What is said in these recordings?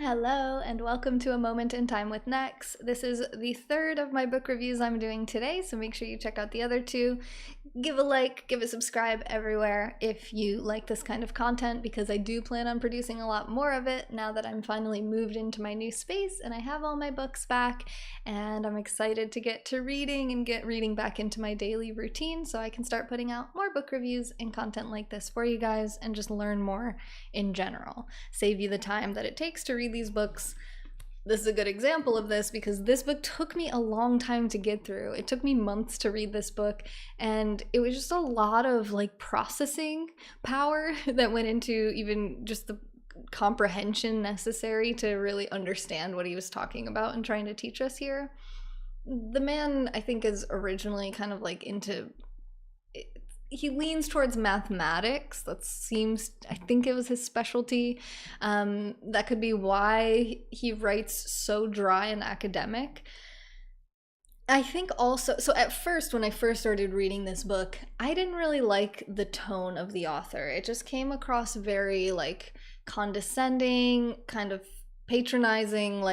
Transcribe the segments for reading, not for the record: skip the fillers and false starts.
Hello, and welcome to A Moment in Time with Nex. This is the third of my book reviews I'm doing today, so make sure you check out the other two. Give a like, give a subscribe everywhere if you like this kind of content, because I do plan on producing a lot more of it now that I'm finally moved into my new space and I have all my books back, and I'm excited to get to reading and get reading back into my daily routine so I can start putting out more book reviews and content like this for you guys and just learn more in general. Save you the time that it takes to read these books. This is a good example of this because this book took me a long time to get through. It took me months to read this book, and it was just a lot of processing power that went into even just the comprehension necessary to really understand what he was talking about and trying to teach us here. The man, I think, is originally kind of into he leans towards mathematics. That seems, I think it was his specialty. That could be why he writes so dry and academic. I think also, so at first, when I first started reading this book, I didn't really like the tone of the author. It just came across very condescending, kind of patronizing,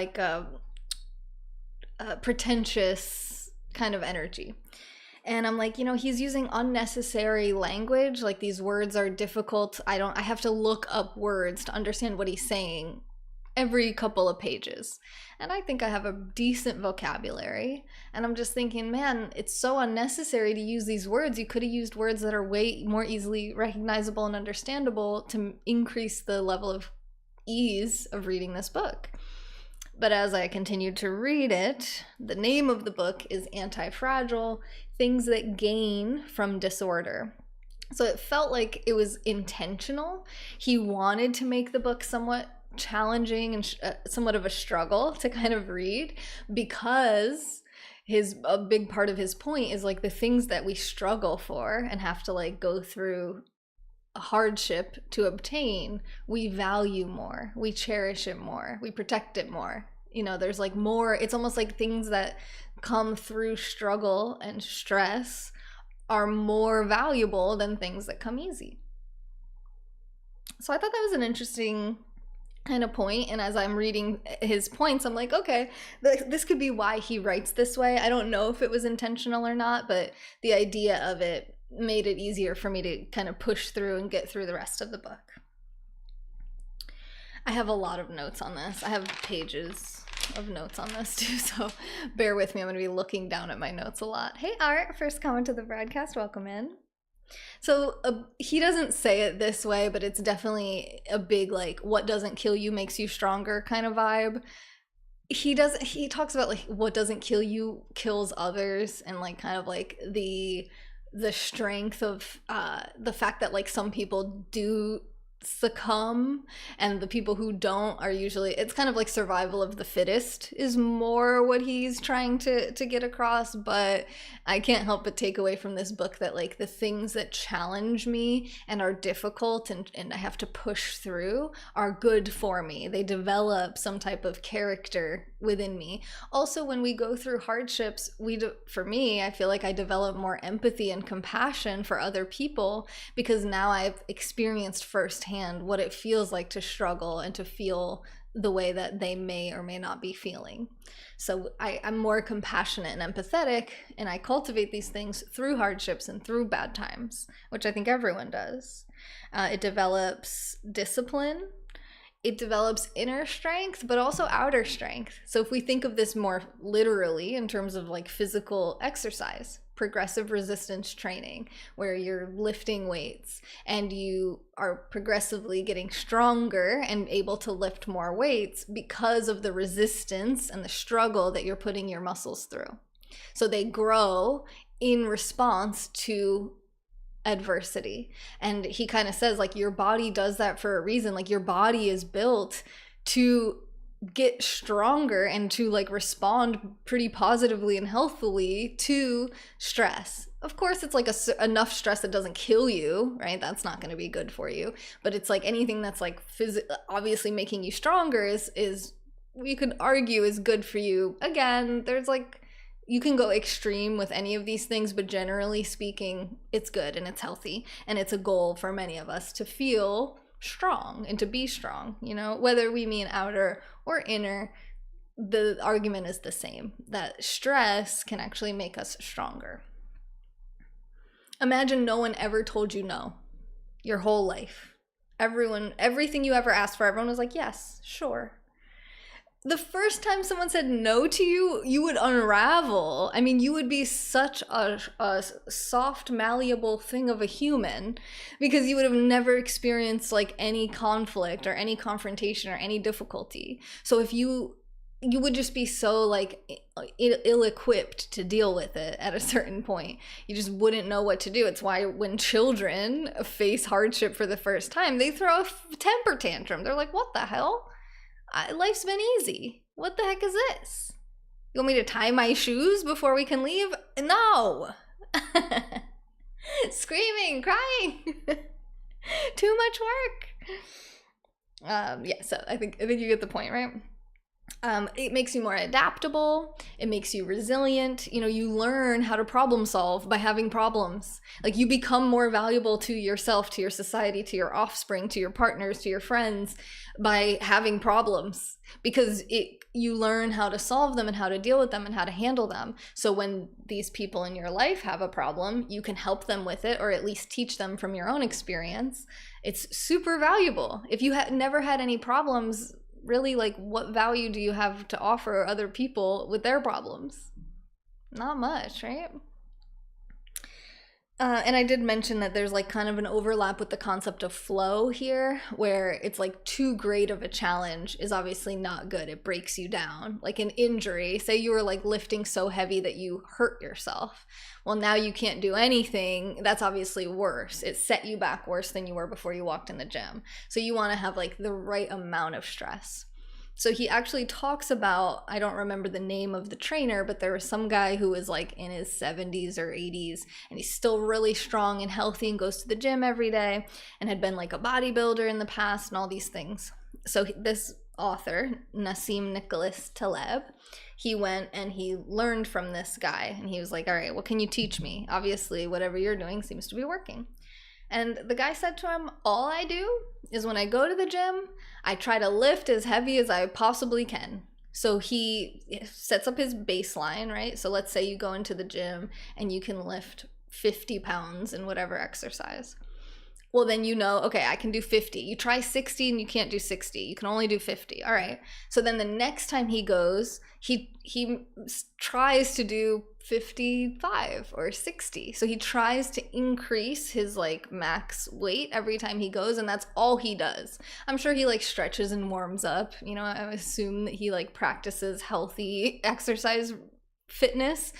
pretentious kind of energy. And I'm he's using unnecessary language. These words are difficult. I have to look up words to understand what he's saying every couple of pages. And I think I have a decent vocabulary. And I'm just thinking, man, it's so unnecessary to use these words. You could have used words that are way more easily recognizable and understandable to increase the level of ease of reading this book. But as I continued to read it, the name of the book is Antifragile, Things That Gain from Disorder. So it felt like it was intentional. He wanted to make the book somewhat challenging and somewhat of a struggle to kind of read, because a big part of his point is the things that we struggle for and have to go through a hardship to obtain, we value more, we cherish it more, we protect it more. There's more, it's almost like things that come through struggle and stress are more valuable than things that come easy. So I thought that was an interesting kind of point, and as I'm reading his points, I'm like, okay, this could be why he writes this way. I don't know if it was intentional or not, but the idea of it made it easier for me to kind of push through and get through the rest of the book. I have a lot of notes on this. I have pages of notes on this too, so bear with me. I'm going to be looking down at my notes a lot. Hey Art, first comment to the broadcast, welcome in. So he doesn't say it this way, but it's definitely a big what doesn't kill you makes you stronger kind of vibe. He talks about what doesn't kill you kills others, and the strength of the fact that some people do succumb and the people who don't are usually, it's kind of survival of the fittest is more what he's trying to get across. But I can't help but take away from this book that the things that challenge me and are difficult and I have to push through are good for me. They develop some type of character within me. Also, when we go through hardships, for me, I feel like I develop more empathy and compassion for other people, because now I've experienced firsthand what it feels like to struggle and to feel the way that they may or may not be feeling. So I'm more compassionate and empathetic, and I cultivate these things through hardships and through bad times, which I think everyone does. It develops discipline. It develops inner strength, but also outer strength. So if we think of this more literally in terms of physical exercise, progressive resistance training, where you're lifting weights and you are progressively getting stronger and able to lift more weights because of the resistance and the struggle that you're putting your muscles through. So they grow in response to adversity. And he kind of says your body does that for a reason. Your body is built to get stronger and to respond pretty positively and healthily to stress. Of course, it's enough stress that doesn't kill you, right? That's not going to be good for you. But it's anything that's obviously making you stronger is you could argue is good for you. Again, there's you can go extreme with any of these things, but generally speaking, it's good and it's healthy, and it's a goal for many of us to feel strong and to be strong, you know, whether we mean outer or inner. The argument is the same, that stress can actually make us stronger. Imagine no one ever told you no your whole life. Everything you ever asked for, everyone was like, yes, sure. The first time someone said no to you, you would unravel. I mean, you would be such a soft, malleable thing of a human, because you would have never experienced like any conflict or any confrontation or any difficulty. So if you would just be so like ill-equipped to deal with it at a certain point. You just wouldn't know what to do. It's why when children face hardship for the first time, they throw a temper tantrum. They're like, what the hell? Life's been easy. What the heck is this? You want me to tie my shoes before we can leave? No. Screaming, crying. Too much work. Yeah, so I think you get the point, right? It makes you more adaptable. It makes you resilient. You know, you learn how to problem solve by having problems. Like, you become more valuable to yourself, to your society, to your offspring, to your partners, to your friends by having problems, because you learn how to solve them and how to deal with them and how to handle them. So when these people in your life have a problem, you can help them with it, or at least teach them from your own experience. It's super valuable. If you never had any problems, really, like, what value do you have to offer other people with their problems? Not much, right? And I did mention that there's like kind of an overlap with the concept of flow here, where it's like too great of a challenge is obviously not good. It breaks you down. Like an injury, say you were like lifting so heavy that you hurt yourself. Well, now you can't do anything. That's obviously worse. It set you back worse than you were before you walked in the gym. So you want to have like the right amount of stress. So he actually talks about, I don't remember the name of the trainer, but there was some guy who was like in his 70s or 80s, and he's still really strong and healthy and goes to the gym every day and had been like a bodybuilder in the past and all these things. So this author, Nassim Taleb, he went and he learned from this guy, and he was like, all right, what can you teach me? Obviously, whatever you're doing seems to be working. And the guy said to him, all I do is when I go to the gym, I try to lift as heavy as I possibly can. So he sets up his baseline, right? So let's say you go into the gym and you can lift 50 pounds in whatever exercise. Well, then you know, okay, I can do 50. You try 60 and you can't do 60. You can only do 50. All right. So then the next time he goes, he tries to do 55 or 60. So he tries to increase his like max weight every time he goes, and that's all he does. I'm sure he like stretches and warms up. You know, I assume that he like practices healthy exercise fitness.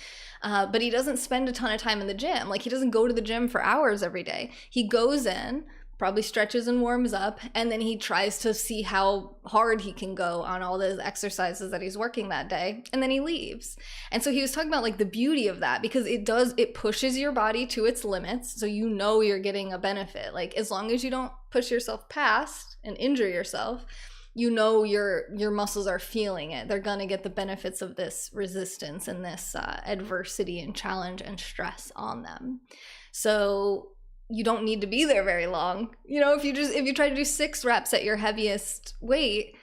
But he doesn't spend a ton of time in the gym. Like, he doesn't go to the gym for hours every day. He goes in, probably stretches and warms up, and then he tries to see how hard he can go on all those exercises that he's working that day, and then he leaves. And so he was talking about like the beauty of that, because it pushes your body to its limits, so you know you're getting a benefit. Like, as long as you don't push yourself past and injure yourself, you know your muscles are feeling it. They're going to get the benefits of this resistance and this adversity and challenge and stress on them. So you don't need to be there very long. You know, if you try to do 6 reps at your heaviest weight,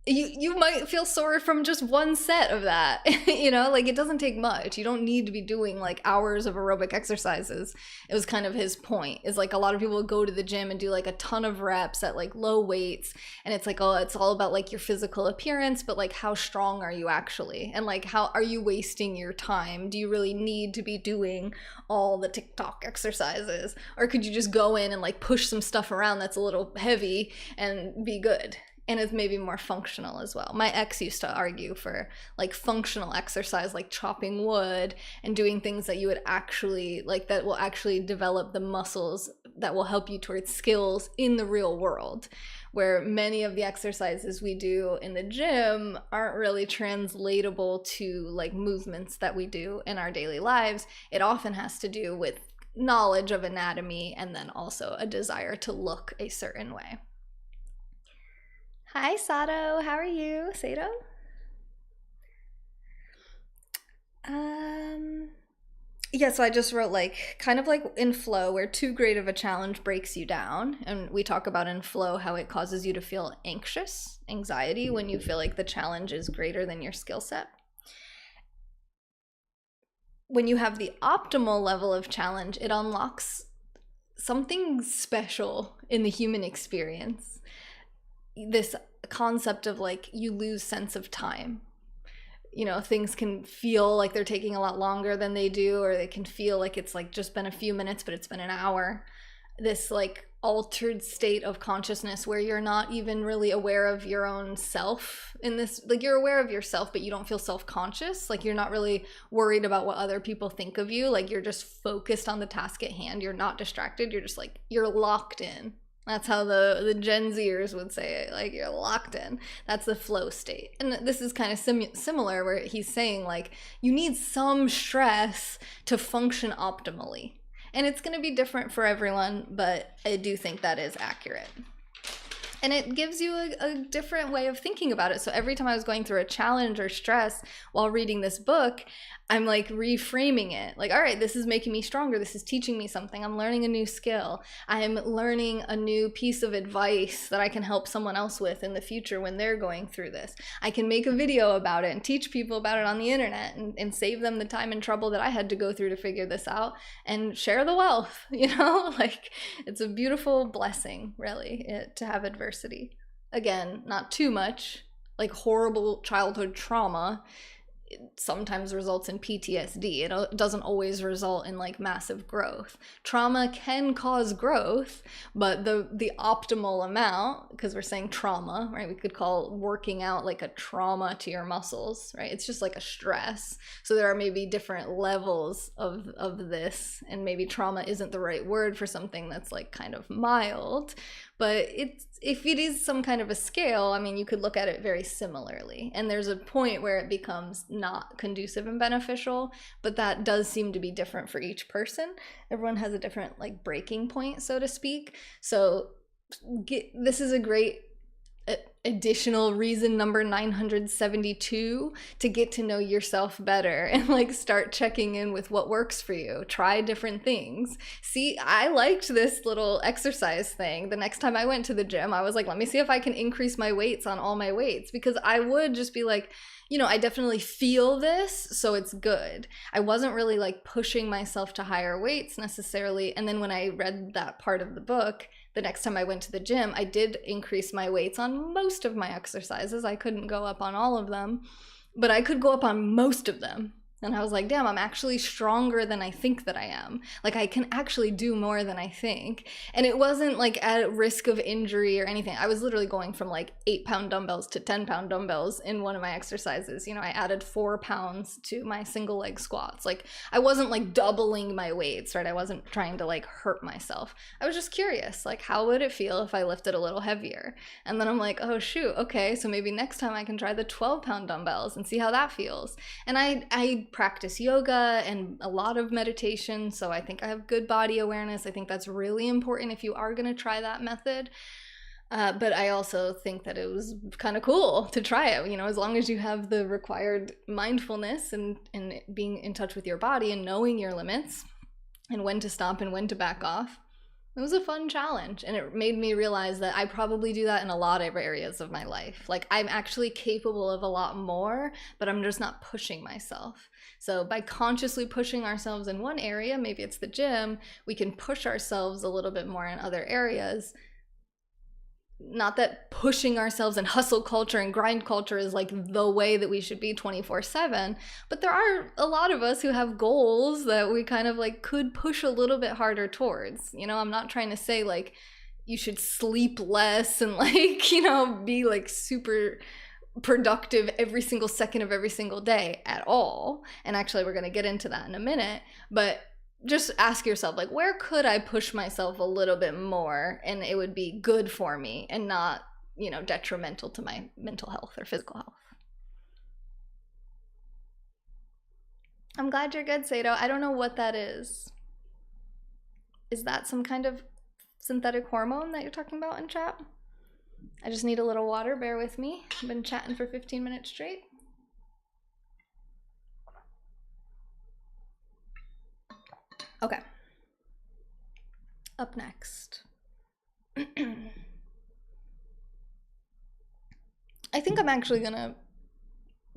you might feel sore from just one set of that. You know, like, it doesn't take much. You don't need to be doing like hours of aerobic exercises. It was kind of his point, is like a lot of people go to the gym and do like a ton of reps at like low weights, and it's like, oh, it's all about like your physical appearance, but like, how strong are you actually? And like, how are you wasting your time? Do you really need to be doing all the TikTok exercises, or could you just go in and like push some stuff around that's a little heavy and be good? And it's maybe more functional as well. My ex used to argue for like functional exercise, like chopping wood and doing things that you would actually like, that will actually develop the muscles that will help you towards skills in the real world, where many of the exercises we do in the gym aren't really translatable to like movements that we do in our daily lives. It often has to do with knowledge of anatomy and then also a desire to look a certain way. Hi, Sato. How are you? Sato? Yeah, so I just wrote like kind of like in flow, where too great of a challenge breaks you down. And we talk about in flow how it causes you to feel anxiety when you feel like the challenge is greater than your skill set. When you have the optimal level of challenge, it unlocks something special in the human experience. This concept of like you lose sense of time. You know, things can feel like they're taking a lot longer than they do, or they can feel like it's like just been a few minutes, but it's been an hour. This like altered state of consciousness where you're not even really aware of your own self in this, like you're aware of yourself, but you don't feel self-conscious. Like you're not really worried about what other people think of you. Like you're just focused on the task at hand. You're not distracted. You're just like, you're locked in. That's how the Gen Zers would say it, like you're locked in. That's the flow state. And this is kind of similar where he's saying like you need some stress to function optimally. And it's going to be different for everyone, but I do think that is accurate. And it gives you a different way of thinking about it. So every time I was going through a challenge or stress while reading this book, I'm like reframing it. Like, all right, this is making me stronger. This is teaching me something. I'm learning a new skill. I'm learning a new piece of advice that I can help someone else with in the future when they're going through this. I can make a video about it and teach people about it on the internet and save them the time and trouble that I had to go through to figure this out and share the wealth, you know? Like, it's a beautiful blessing, really, to have adversity. Again, not too much. Like horrible childhood trauma, it sometimes results in PTSD. It doesn't always result in like massive growth. Trauma can cause growth, but the optimal amount, because we're saying trauma, right? We could call working out like a trauma to your muscles, right? It's just like a stress. So there are maybe different levels of this, and maybe trauma isn't the right word for something that's like kind of mild. But if it is some kind of a scale, I mean, you could look at it very similarly. And there's a point where it becomes not conducive and beneficial, but that does seem to be different for each person. Everyone has a different like breaking point, so to speak. So this is a great additional reason, number 972, to get to know yourself better and like start checking in with what works for you. Try different things. See, I liked this little exercise thing. The next time I went to the gym, I was like, let me see if I can increase my weights on all my weights, because I would just be like, you know, I definitely feel this, so it's good. I wasn't really like pushing myself to higher weights necessarily. And then when I read that part of the book, the next time I went to the gym, I did increase my weights on most of my exercises. I couldn't go up on all of them, but I could go up on most of them. And I was like, damn, I'm actually stronger than I think that I am. Like, I can actually do more than I think. And it wasn't like at risk of injury or anything. I was literally going from like 8-pound dumbbells to 10-pound dumbbells in one of my exercises. You know, I added 4 pounds to my single leg squats. Like, I wasn't like doubling my weights, right? I wasn't trying to like hurt myself. I was just curious, like, how would it feel if I lifted a little heavier? And then I'm like, oh shoot, okay, so maybe next time I can try the 12-pound dumbbells and see how that feels. And I practice yoga and a lot of meditation, so I think I have good body awareness. I think that's really important if you are going to try that method. But I also think that it was kind of cool to try it, you know, as long as you have the required mindfulness and being in touch with your body and knowing your limits and when to stop and when to back off. It was a fun challenge, and it made me realize that I probably do that in a lot of areas of my life. Like, I'm actually capable of a lot more, but I'm just not pushing myself. So by consciously pushing ourselves in one area, maybe it's the gym, we can push ourselves a little bit more in other areas. Not that pushing ourselves and hustle culture and grind culture is like the way that we should be 24/7, but there are a lot of us who have goals that we kind of like could push a little bit harder towards. You know, I'm not trying to say like you should sleep less and like, you know, be like super productive every single second of every single day at all. And actually, we're going to get into that in a minute, but just ask yourself, like, where could I push myself a little bit more and it would be good for me and not, you know, detrimental to my mental health or physical health. I'm glad you're good, Sato. I don't know what that is. Is that some kind of synthetic hormone that you're talking about in chat? I just need a little water. Bear with me. I've been chatting for 15 minutes straight. Okay. Up next. I think I'm actually gonna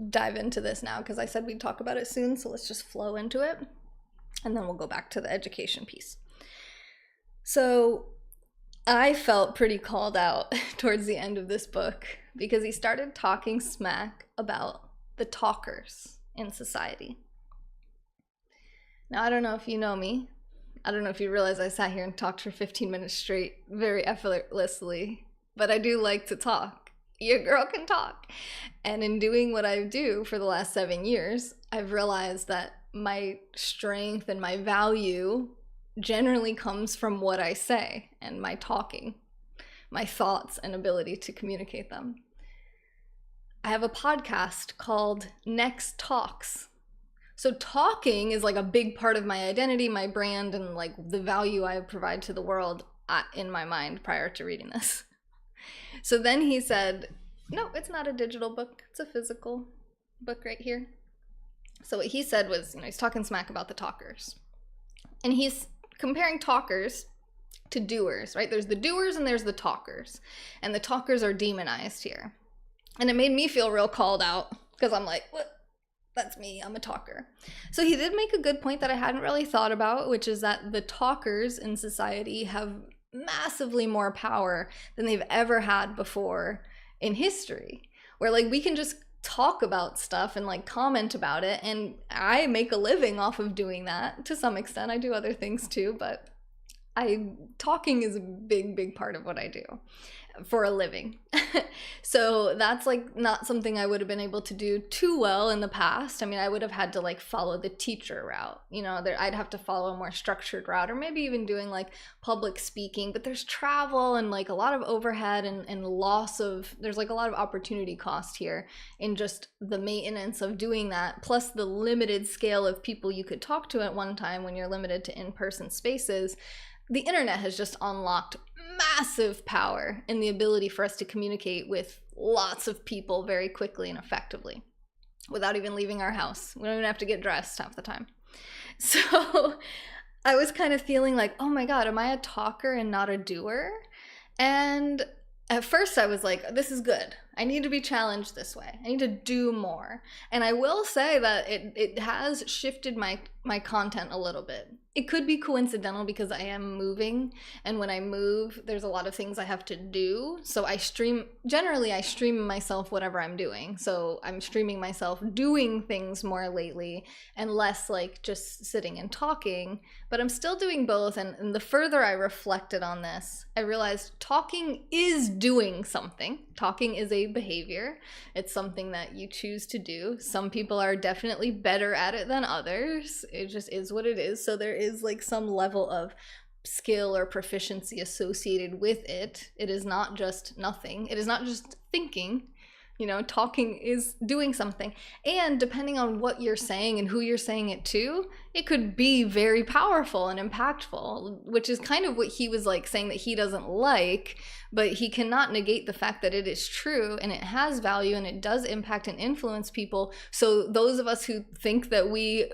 dive into this now because I said we'd talk about it soon, so let's just flow into it and then we'll go back to the education piece. So I felt pretty called out towards the end of this book because he started talking smack about the talkers in society. Now, I don't know if you know me. I don't know if you realize I sat here and talked for 15 minutes straight very effortlessly, but I do like to talk. Your girl can talk. And in doing what I do for the last 7 years, I've realized that my strength and my value generally comes from what I say and my talking, my thoughts and ability to communicate them. I have a podcast called NexTalks. So talking is like a big part of my identity, my brand, and like the value I provide to the world in my mind prior to reading this. So then he said, no, it's not a digital book. It's a physical book right here. So what he said was, he's talking smack about the talkers. And he's comparing talkers to doers, right? There's the doers and there's the talkers. And the talkers are demonized here. And it made me feel real called out because I'm like, what? That's me, I'm a talker. So he did make a good point that I hadn't really thought about, which is that the talkers in society have massively more power than they've ever had before in history, where like we can just talk about stuff and like comment about it, and I make a living off of doing that to some extent. I do other things too, but talking is a big part of what I do for a living. So that's like not something I would have been able to do too well in the past. I mean, I would have had to like follow the teacher route, I'd have to follow a more structured route, or maybe even doing like public speaking, but there's travel and like a lot of overhead and loss of, there's like a lot of opportunity cost here in just the maintenance of doing that, plus the limited scale of people you could talk to at one time when you're limited to in-person spaces. The internet has just unlocked massive power in the ability for us to communicate with lots of people very quickly and effectively without even leaving our house. We don't even have to get dressed half the time. So I was kind of feeling like, oh my God, am I a talker and not a doer? And at first I was like, this is good. I need to be challenged this way. I need to do more. And I will say that it has shifted my content a little bit. It could be coincidental because I am moving, and when I move, there's a lot of things I have to do. So generally I stream myself whatever I'm doing. So I'm streaming myself doing things more lately and less like just sitting and talking, but I'm still doing both. And the further I reflected on this, I realized talking is doing something. Talking is a behavior. It's something that you choose to do. Some people are definitely better at it than others. It just is what it is. So there is like some level of skill or proficiency associated with it. It is not just nothing. It is not just thinking. Talking is doing something. And depending on what you're saying and who you're saying it to, it could be very powerful and impactful, which is kind of what he was like saying that he doesn't like, but he cannot negate the fact that it is true and it has value and it does impact and influence people. So those of us who think that we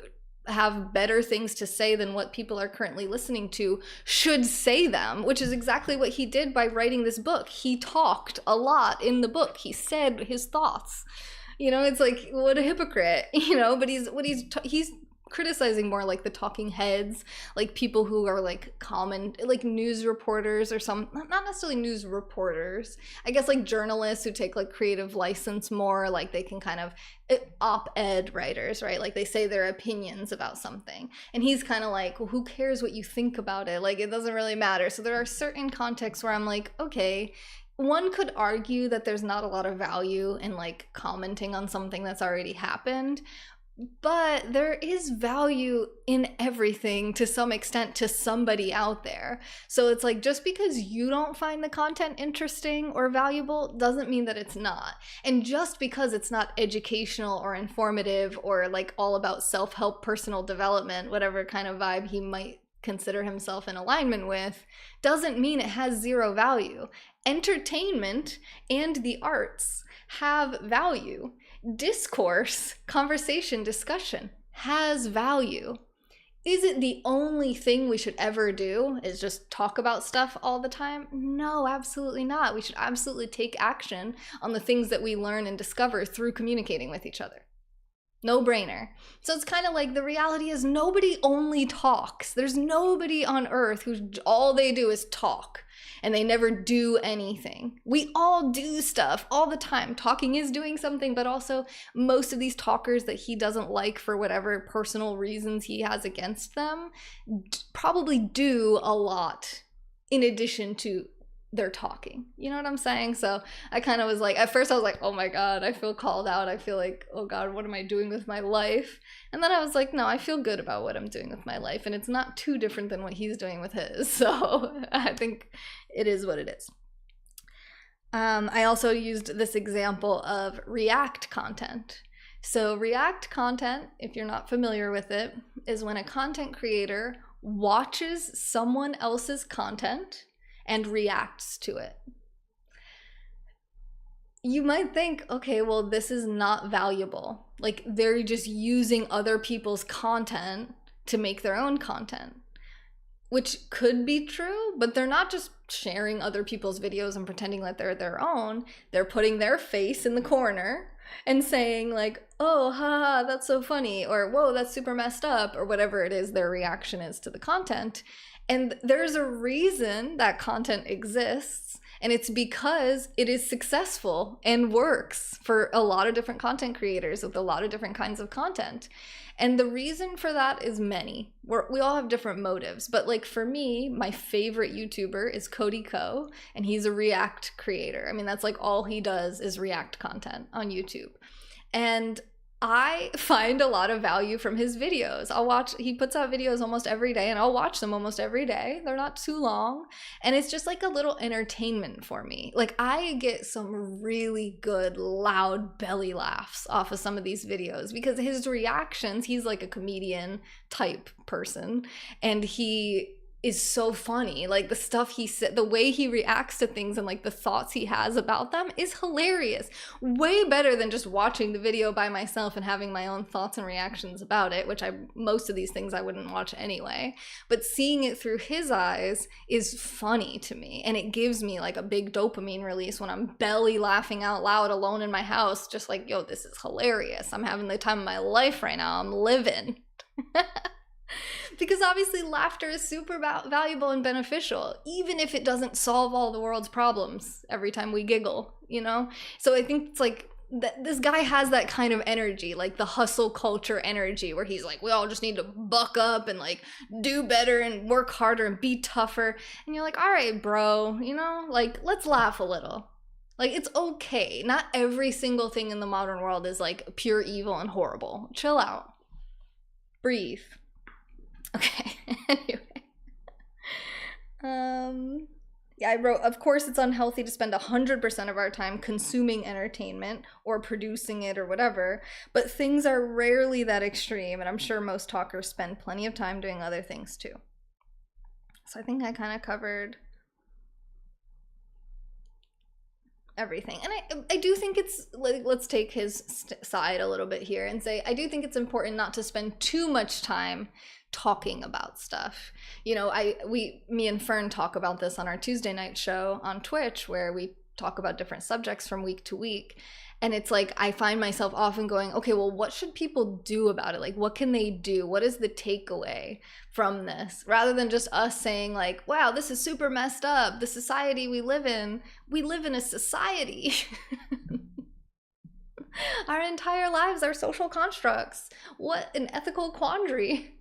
have better things to say than what people are currently listening to should say them, which is exactly what he did by writing this book. He talked a lot in the book. He said his thoughts. It's like, what a hypocrite, but he's criticizing more like the talking heads, like people who are like common, like news reporters or not necessarily news reporters, I guess like journalists who take like creative license more, like they can kind of op-ed writers, right? Like they say their opinions about something. And he's kind of like, well, who cares what you think about it? Like it doesn't really matter. So there are certain contexts where I'm like, okay, one could argue that there's not a lot of value in like commenting on something that's already happened, but there is value in everything to some extent to somebody out there. So it's like, just because you don't find the content interesting or valuable doesn't mean that it's not. And just because it's not educational or informative or like all about self-help, personal development, whatever kind of vibe he might consider himself in alignment with, doesn't mean it has zero value. Entertainment and the arts have value. Discourse, conversation, discussion has value. Is it the only thing we should ever do is just talk about stuff all the time? No, absolutely not. We should absolutely take action on the things that we learn and discover through communicating with each other. No brainer. So it's kind of like the reality is nobody only talks. There's nobody on earth who all they do is talk and they never do anything. We all do stuff all the time. Talking is doing something, but also most of these talkers that he doesn't like for whatever personal reasons he has against them probably do a lot in addition to their talking. You know what I'm saying? So I kind of was like, at first I was like, oh my God, I feel called out. I feel like, oh God, what am I doing with my life? And then I was like, no, I feel good about what I'm doing with my life. And it's not too different than what he's doing with his. So I think it is what it is. I also used this example of React content. So React content, if you're not familiar with it, is when a content creator watches someone else's content and reacts to it. You might think, okay, well, this is not valuable. Like, they're just using other people's content to make their own content, which could be true, but they're not just sharing other people's videos and pretending like they're their own. They're putting their face in the corner and saying like, oh, haha, that's so funny, or whoa, that's super messed up, or whatever it is their reaction is to the content. And there's a reason that content exists, and it's because it is successful and works for a lot of different content creators with a lot of different kinds of content. And the reason for that is many. We all have different motives, but like for me, my favorite YouTuber is Cody Ko, and he's a React creator. I mean, that's like all he does is React content on YouTube. And I find a lot of value from his videos. He puts out videos almost every day, and I'll watch them almost every day. They're not too long, and it's just like a little entertainment for me. Like, I get some really good loud belly laughs off of some of these videos because his reactions, he's like a comedian type person, and he is so funny. Like, the stuff he said, the way he reacts to things and like the thoughts he has about them is hilarious. Way better than just watching the video by myself and having my own thoughts and reactions about it, which most of these things I wouldn't watch anyway. But seeing it through his eyes is funny to me, and it gives me like a big dopamine release when I'm belly laughing out loud alone in my house, just like, yo, this is hilarious. I'm having the time of my life right now. I'm living. Because obviously laughter is super valuable and beneficial, even if it doesn't solve all the world's problems every time we giggle, you know? So I think it's like, this guy has that kind of energy, like the hustle culture energy, where he's like, we all just need to buck up and like do better and work harder and be tougher. And you're like, all right, bro, you know, like, let's laugh a little. Like, it's okay. Not every single thing in the modern world is like pure evil and horrible. Chill out. Breathe. Okay, anyway. Yeah, I wrote, of course it's unhealthy to spend 100% of our time consuming entertainment or producing it or whatever, but things are rarely that extreme, and I'm sure most talkers spend plenty of time doing other things too. So I think I kind of covered everything. And I do think it's, like, let's take his side a little bit here and say, I do think it's important not to spend too much time talking about stuff. You know, me and Fern talk about this on our Tuesday night show on Twitch, where we talk about different subjects from week to week. And it's like, I find myself often going, okay, well, what should people do about it? Like, what can they do? What is the takeaway from this? Rather than just us saying like, wow, this is super messed up. The society we live in a society. Our entire lives are social constructs. What an ethical quandary.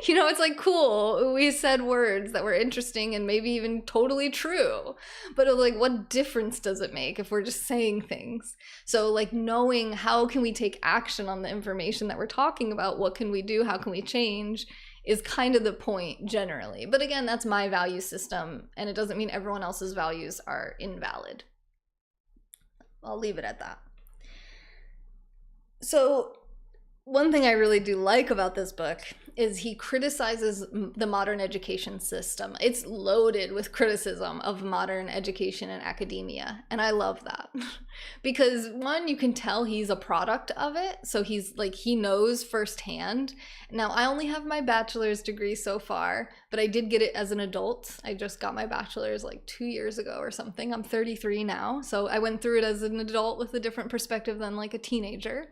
You know, it's like, cool, we said words that were interesting and maybe even totally true, but like, what difference does it make if we're just saying things? So like, knowing how can we take action on the information that we're talking about, what can we do, how can we change, is kind of the point generally. But again, that's my value system, and it doesn't mean everyone else's values are invalid. I'll leave it at that. So one thing I really do like about this book is he criticizes the modern education system. It's loaded with criticism of modern education and academia, and I love that. Because one, you can tell he's a product of it, so he's like, he knows firsthand. Now, I only have my bachelor's degree so far, but I did get it as an adult. I just got my bachelor's like 2 years ago or something. I'm 33 now, so I went through it as an adult with a different perspective than like a teenager.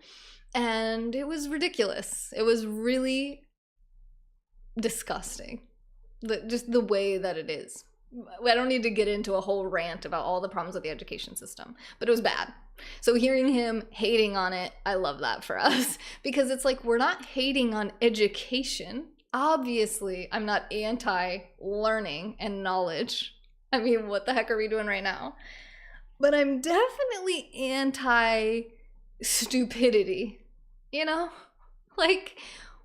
And it was ridiculous. It was really disgusting. Just the way that it is. I don't need to get into a whole rant about all the problems with the education system, but it was bad. So hearing him hating on it, I love that for us, because it's like, we're not hating on education. Obviously, I'm not anti-learning and knowledge. I mean, what the heck are we doing right now? But I'm definitely anti-stupidity, you know? Like,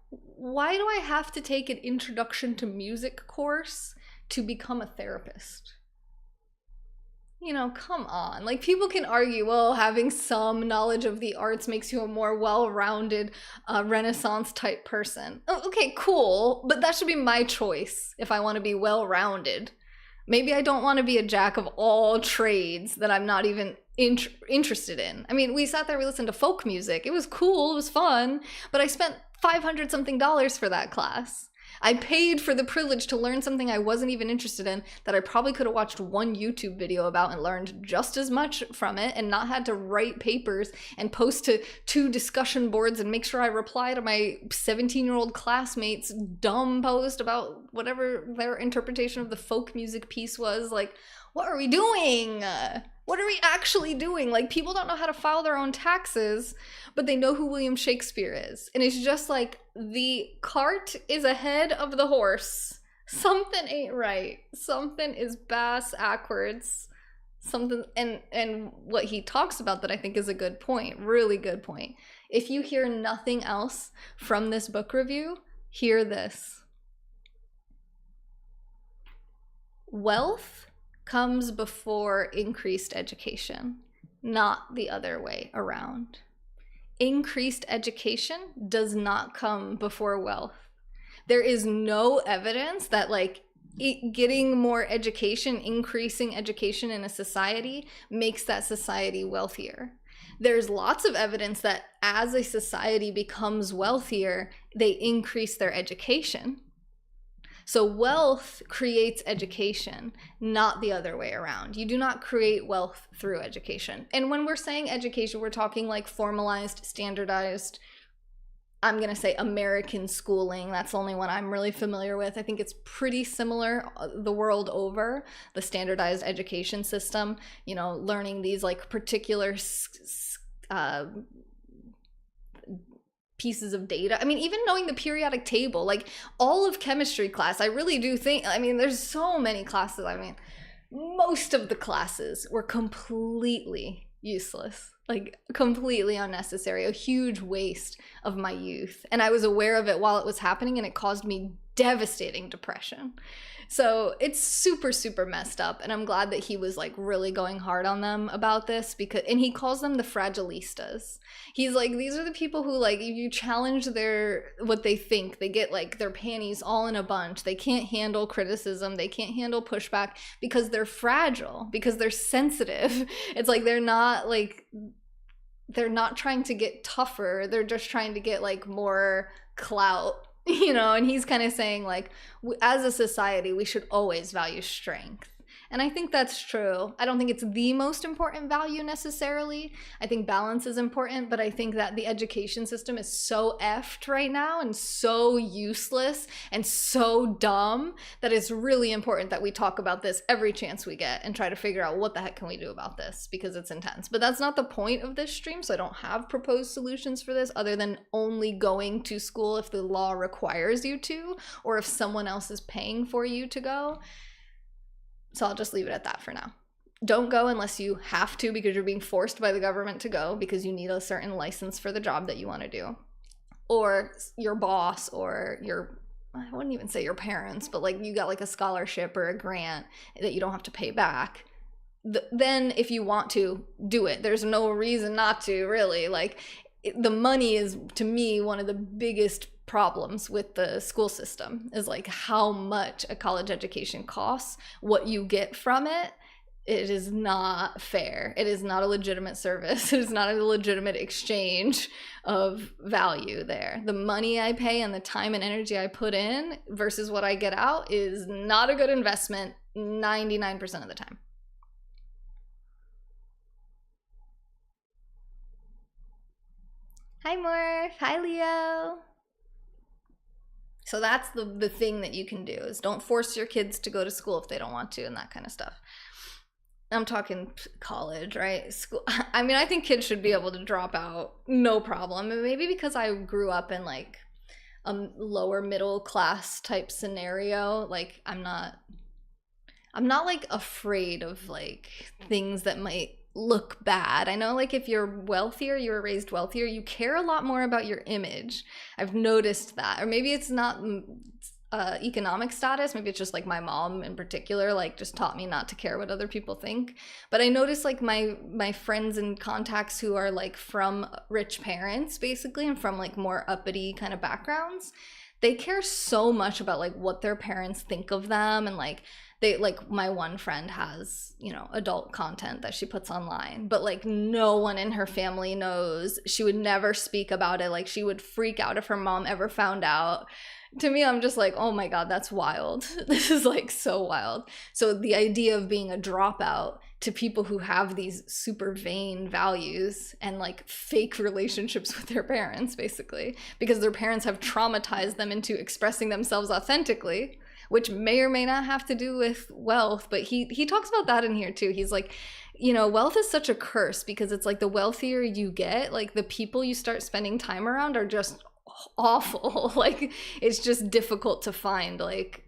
why do I have to take an introduction to music course to become a therapist? You know, come on. Like, people can argue, well, having some knowledge of the arts makes you a more well-rounded Renaissance type person. Oh, okay, cool, but that should be my choice if I want to be well-rounded. Maybe I don't want to be a jack of all trades that I'm not even interested in. I mean, we sat there, we listened to folk music. It was cool, it was fun, but I spent $500 something for that class. I paid for the privilege to learn something I wasn't even interested in, that I probably could have watched one YouTube video about and learned just as much from it, and not had to write papers and post to 2 discussion boards and make sure I reply to my 17-year-old classmates' dumb post about whatever their interpretation of the folk music piece was. Like, what are we doing? What are we actually doing? Like, people don't know how to file their own taxes, but they know who William Shakespeare is. And it's just like, the cart is ahead of the horse. Something ain't right. Something is bass-ackwards. Something, and what he talks about that I think is a good point, really good point. If you hear nothing else from this book review, hear this. Wealth comes before increased education, not the other way around. Increased education does not come before wealth. There is no evidence that like getting more education, increasing education in a society makes that society wealthier. There's lots of evidence that as a society becomes wealthier, they increase their education. So wealth creates education, not the other way around. You do not create wealth through education. And when we're saying education, we're talking like formalized, standardized, I'm going to say American schooling. That's the only one I'm really familiar with. I think it's pretty similar the world over, the standardized education system, you know, learning these like particular pieces of data. I mean, even knowing the periodic table, like all of chemistry class, I really do think, I mean, there's so many classes. I mean, most of the classes were completely useless, like completely unnecessary, a huge waste of my youth. And I was aware of it while it was happening, and it caused me devastating depression. So it's super, super messed up. And I'm glad that he was like really going hard on them about this, because, and he calls them the fragilistas. He's like, these are the people who like, if you challenge what they think, they get like their panties all in a bunch. They can't handle criticism. They can't handle pushback because they're fragile, because they're sensitive. It's like, they're not trying to get tougher. They're just trying to get like more clout. You know, and he's kind of saying like, as a society, we should always value strength. And I think that's true. I don't think it's the most important value necessarily. I think balance is important, but I think that the education system is so effed right now and so useless and so dumb that it's really important that we talk about this every chance we get and try to figure out what the heck can we do about this, because it's intense. But that's not the point of this stream, so I don't have proposed solutions for this other than only going to school if the law requires you to, or if someone else is paying for you to go. So I'll just leave it at that for now. Don't go unless you have to, because you're being forced by the government to go because you need a certain license for the job that you want to do. Or your boss or I wouldn't even say your parents, but like you got like a scholarship or a grant that you don't have to pay back. Then if you want to, do it. There's no reason not to, really. Like, the money is, to me, one of the biggest problems with the school system, is like how much a college education costs, what you get from it. It is not fair. It is not a legitimate service. It is not a legitimate exchange of value there. The money I pay and the time and energy I put in versus what I get out is not a good investment 99% of the time. Hi, Morph. Hi, Leo. So that's the thing that you can do, is don't force your kids to go to school if they don't want to, and that kind of stuff. I'm talking college, right? School. I mean, I think kids should be able to drop out, no problem. And maybe because I grew up in like a lower middle class type scenario, like I'm not like afraid of like things that might look bad. I know like if you're wealthier, you were raised wealthier, you care a lot more about your image. I've noticed that. Or maybe it's not economic status, maybe it's just like my mom in particular like just taught me not to care what other people think. But I notice like my friends and contacts who are like from rich parents basically, and from like more uppity kind of backgrounds, they care so much about like what their parents think of them. And like they, like my one friend has, you know, adult content that she puts online, but like no one in her family knows. She would never speak about it. Like she would freak out if her mom ever found out. To me, I'm just like, oh my God, that's wild. This is like so wild. So the idea of being a dropout to people who have these super vain values and like fake relationships with their parents, basically, because their parents have traumatized them into expressing themselves authentically, which may or may not have to do with wealth. But he talks about that in here too. He's like, you know, wealth is such a curse because it's like the wealthier you get, like the people you start spending time around are just awful. Like it's just difficult to find like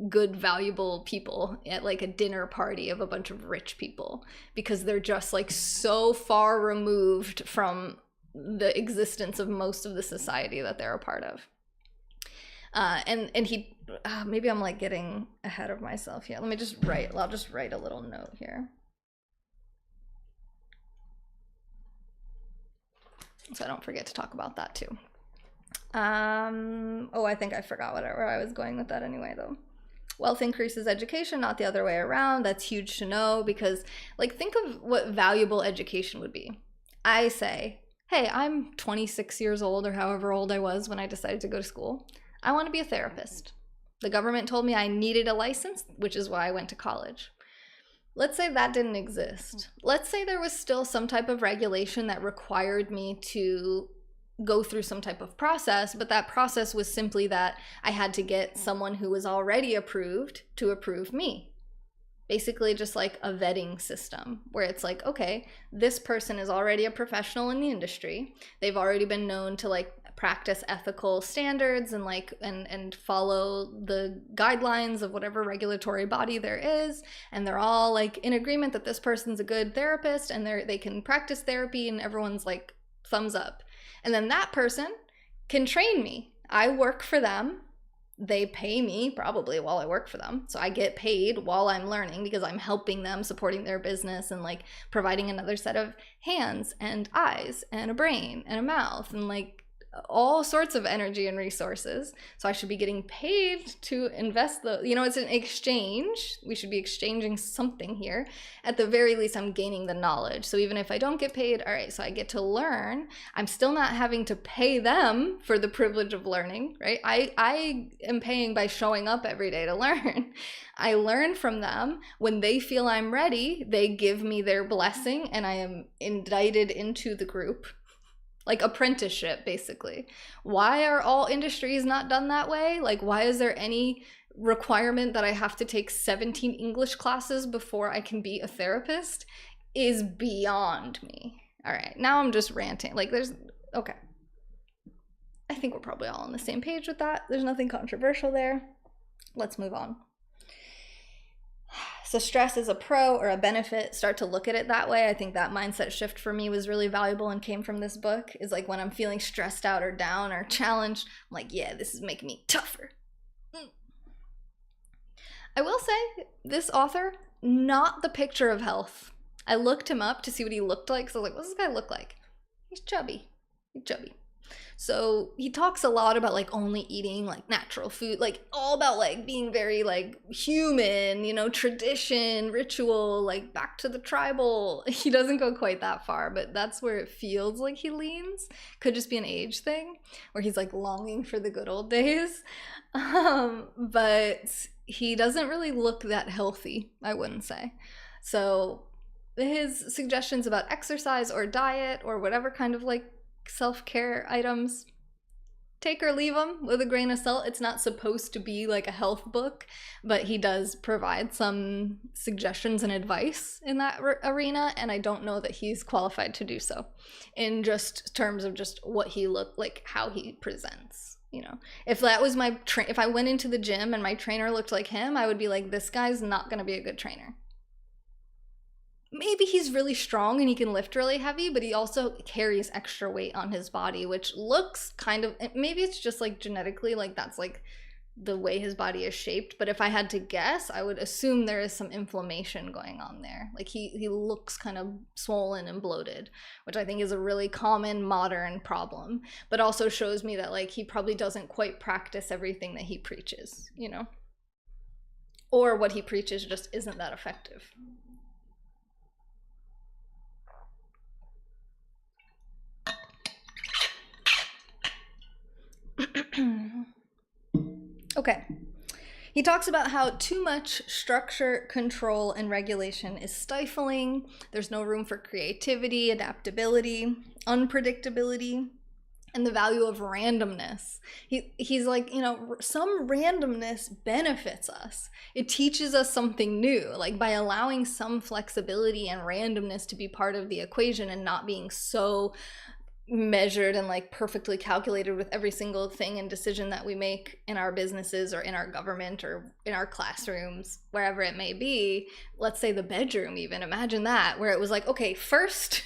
good, valuable people at like a dinner party of a bunch of rich people, because they're just like so far removed from the existence of most of the society that they're a part of. And he, maybe I'm like getting ahead of myself here. Let me just write, I'll just write a little note here, so I don't forget to talk about that too. Oh, I think I forgot where I was going with that anyway, though. Wealth increases education, not the other way around. That's huge to know, because like think of what valuable education would be. I say, hey, I'm 26 years old or however old I was when I decided to go to school. I want to be a therapist. The government told me I needed a license, which is why I went to college. Let's say that didn't exist. Let's say there was still some type of regulation that required me to go through some type of process, but that process was simply that I had to get someone who was already approved to approve me. Basically just like a vetting system where it's like, okay, this person is already a professional in the industry. They've already been known to like practice ethical standards and like and follow the guidelines of whatever regulatory body there is, and they're all like in agreement that this person's a good therapist and they can practice therapy, and everyone's like thumbs up. And then that person can train me. I work for them. They pay me probably while I work for them. So I get paid while I'm learning because I'm helping them, supporting their business, and like providing another set of hands and eyes and a brain and a mouth and like all sorts of energy and resources. So I should be getting paid to invest it's an exchange. We should be exchanging something here. At the very least, I'm gaining the knowledge. So even if I don't get paid, all right, so I get to learn. I'm still not having to pay them for the privilege of learning, right? I am paying by showing up every day to learn. I learn from them. When they feel I'm ready, they give me their blessing, and I am indicted into the group. Like apprenticeship, basically. Why are all industries not done that way? Like, why is there any requirement that I have to take 17 English classes before I can be a therapist? Is beyond me. All right, now I'm just ranting. Like, okay. I think we're probably all on the same page with that. There's nothing controversial there. Let's move on. So stress is a pro or a benefit. Start to look at it that way. I think that mindset shift for me was really valuable and came from this book. Is like when I'm feeling stressed out or down or challenged, I'm like, yeah, this is making me tougher. I will say, this author, not the picture of health. I looked him up to see what he looked like. So I was like, what does this guy look like? He's chubby. chubby. So he talks a lot about like only eating like natural food, like all about like being very like human, you know, tradition, ritual, like back to the tribal. He doesn't go quite that far, but that's where it feels like he leans. Could just be an age thing where he's like longing for the good old days. But he doesn't really look that healthy, I wouldn't say. So his suggestions about exercise or diet or whatever kind of like self-care items, take or leave them with a grain of salt. It's not supposed to be like a health book, but he does provide some suggestions and advice in that arena, and I don't know that he's qualified to do so in just terms of just what he looked like, how he presents. You know, if that was my if I went into the gym and my trainer looked like him, I would be like, this guy's not going to be a good trainer. Maybe he's really strong and he can lift really heavy, but he also carries extra weight on his body, which looks kind of, maybe it's just like genetically, like that's like the way his body is shaped. But if I had to guess, I would assume there is some inflammation going on there. Like he looks kind of swollen and bloated, which I think is a really common modern problem, but also shows me that like he probably doesn't quite practice everything that he preaches, you know? Or what he preaches just isn't that effective. Okay. He talks about how too much structure, control, and regulation is stifling. There's no room for creativity, adaptability, unpredictability, and the value of randomness. He's like, you know, some randomness benefits us. It teaches us something new, like by allowing some flexibility and randomness to be part of the equation and not being so measured and like perfectly calculated with every single thing and decision that we make in our businesses or in our government or in our classrooms, wherever it may be. Let's say the bedroom even, imagine that, where it was like, okay, first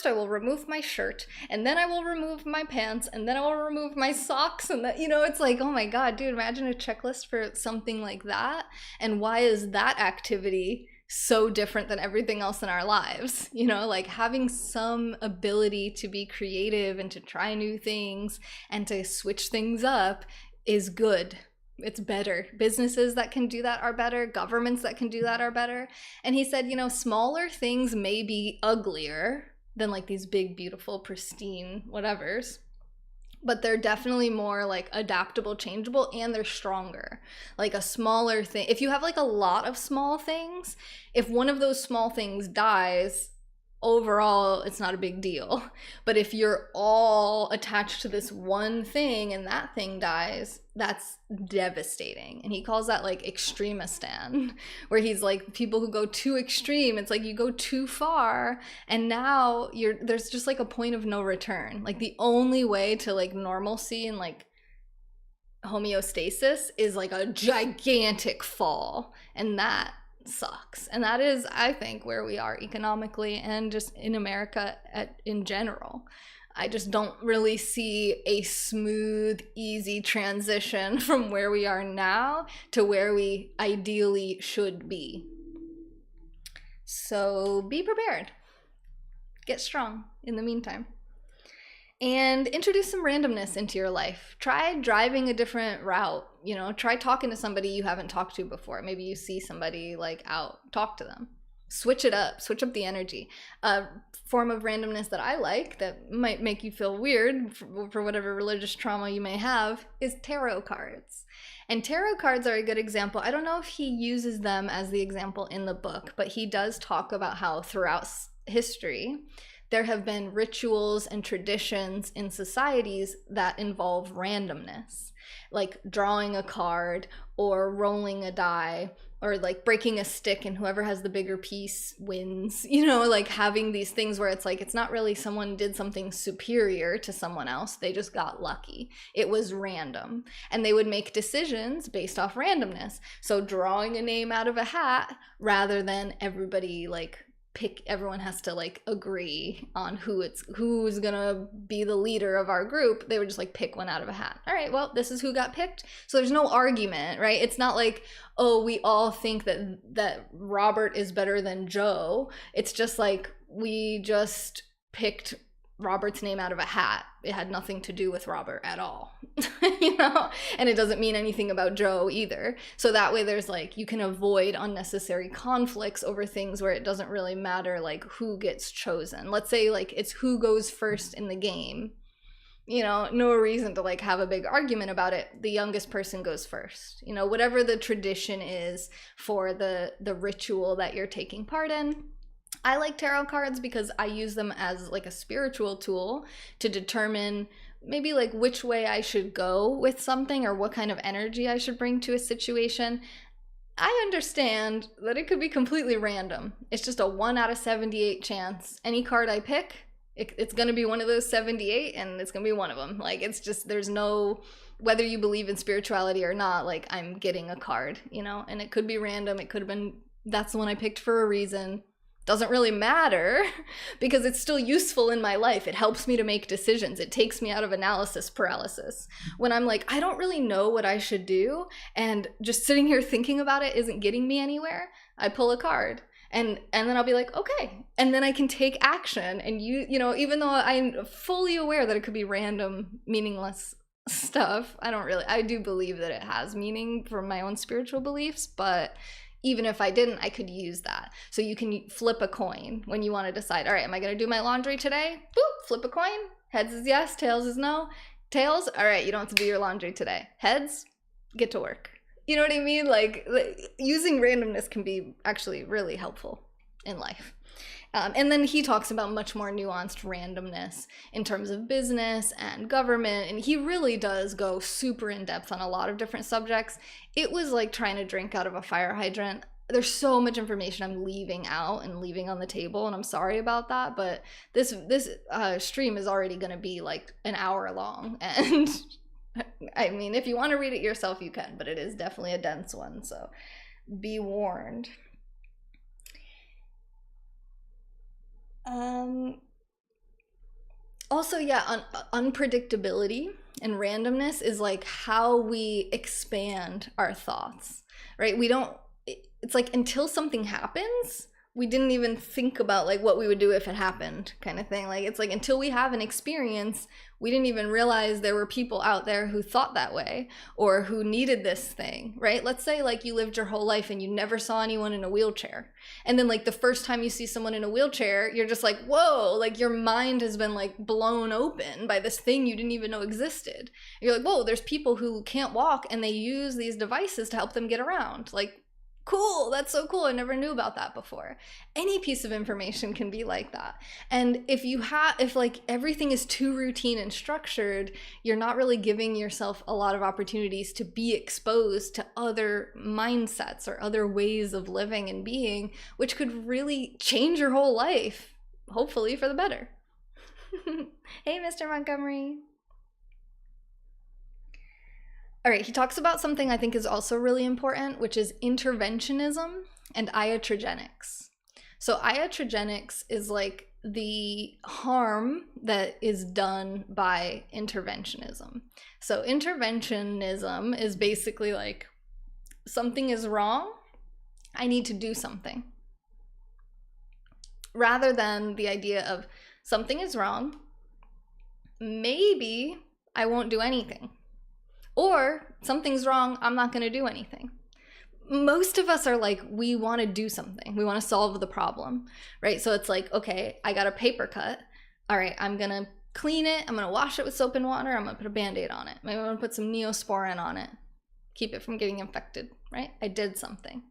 I will remove my shirt, and then I will remove my pants, and then I will remove my socks, and that, you know, it's like, oh my god, dude, imagine a checklist for something like that. And why is that activity so different than everything else in our lives? You know, like having some ability to be creative and to try new things and to switch things up is good. It's better. Businesses that can do that are better. Governments that can do that are better. And he said, you know, smaller things may be uglier than like these big, beautiful, pristine whatevers, but they're definitely more like adaptable, changeable, and they're stronger. Like a smaller thing, if you have like a lot of small things, if one of those small things dies, overall it's not a big deal. But if you're all attached to this one thing and that thing dies, that's devastating. And he calls that like extremistan, where he's like, people who go too extreme, it's like you go too far and now there's just like a point of no return. Like the only way to like normalcy and like homeostasis is like a gigantic fall, and that sucks. And that is, I think, where we are economically and just in America in general. I just don't really see a smooth, easy transition from where we are now to where we ideally should be. So be prepared. Get strong in the meantime. And introduce some randomness into your life. Try driving a different route. You know, try talking to somebody you haven't talked to before. Maybe you see somebody like out, talk to them. Switch it up, switch up the energy. A form of randomness that I like that might make you feel weird for whatever religious trauma you may have is tarot cards. And tarot cards are a good example. I don't know if he uses them as the example in the book, but he does talk about how throughout history, there have been rituals and traditions in societies that involve randomness, like drawing a card or rolling a die or like breaking a stick and whoever has the bigger piece wins, you know, like having these things where it's like, it's not really someone did something superior to someone else. They just got lucky. It was random. And they would make decisions based off randomness. So drawing a name out of a hat rather than everybody like everyone has to like agree on who's gonna be the leader of our group. They would just like pick one out of a hat. All right, well, this is who got picked. So there's no argument, right? It's not like, oh, we all think that Robert is better than Joe. It's just like we just picked Robert's name out of a hat. It had nothing to do with Robert at all, you know? And it doesn't mean anything about Joe either. So that way there's like, you can avoid unnecessary conflicts over things where it doesn't really matter like who gets chosen. Let's say like it's who goes first in the game. You know, no reason to like have a big argument about it. The youngest person goes first. You know, whatever the tradition is for the ritual that you're taking part in. I like tarot cards because I use them as like a spiritual tool to determine maybe like which way I should go with something or what kind of energy I should bring to a situation. I understand that it could be completely random. It's just a 1 out of 78 chance. Any card I pick, it's going to be one of those 78 and it's going to be one of them. Like, it's just, there's no, whether you believe in spirituality or not, like I'm getting a card, you know, and it could be random. It could have been, that's the one I picked for a reason. Doesn't really matter because it's still useful in my life. It helps me to make decisions. It takes me out of analysis paralysis. When I'm like, I don't really know what I should do, and just sitting here thinking about it isn't getting me anywhere, I pull a card. And then I'll be like, okay. And then I can take action. And you know, even though I'm fully aware that it could be random, meaningless stuff, I do believe that it has meaning for my own spiritual beliefs, but even if I didn't, I could use that. So you can flip a coin when you want to decide, all right, am I going to do my laundry today? Boop, flip a coin. Heads is yes, tails is no. Tails, all right, you don't have to do your laundry today. Heads, get to work. You know what I mean? Like using randomness can be actually really helpful in life. And then he talks about much more nuanced randomness in terms of business and government. And he really does go super in depth on a lot of different subjects. It was like trying to drink out of a fire hydrant. There's so much information I'm leaving out and leaving on the table, and I'm sorry about that. But this stream is already going to be like an hour long. And I mean, if you want to read it yourself, you can. But it is definitely a dense one. So be warned. Also, yeah, unpredictability and randomness is like how we expand our thoughts, right? It's like until something happens, we didn't even think about like what we would do if it happened kind of thing. Like, it's like until we have an experience, we didn't even realize there were people out there who thought that way or who needed this thing, right? Let's say like you lived your whole life and you never saw anyone in a wheelchair. And then like the first time you see someone in a wheelchair, you're just like, whoa, like your mind has been like blown open by this thing you didn't even know existed. You're like, whoa, there's people who can't walk and they use these devices to help them get around. Like, cool, that's so cool. I never knew about that before. Any piece of information can be like that. And if like everything is too routine and structured, you're not really giving yourself a lot of opportunities to be exposed to other mindsets or other ways of living and being, which could really change your whole life, hopefully for the better. Hey, Mr. Montgomery. All right, he talks about something I think is also really important, which is interventionism and iatrogenics. So iatrogenics is like the harm that is done by interventionism. So interventionism is basically like something is wrong, I need to do something. Rather than the idea of something is wrong, maybe I won't do anything. Or something's wrong, I'm not going to do anything. Most of us are like, we want to do something. We want to solve the problem, right? So it's like, okay, I got a paper cut. All right, I'm going to clean it. I'm going to wash it with soap and water. I'm going to put a Band-Aid on it. Maybe I'm going to put some Neosporin on it. Keep it from getting infected, right? I did something.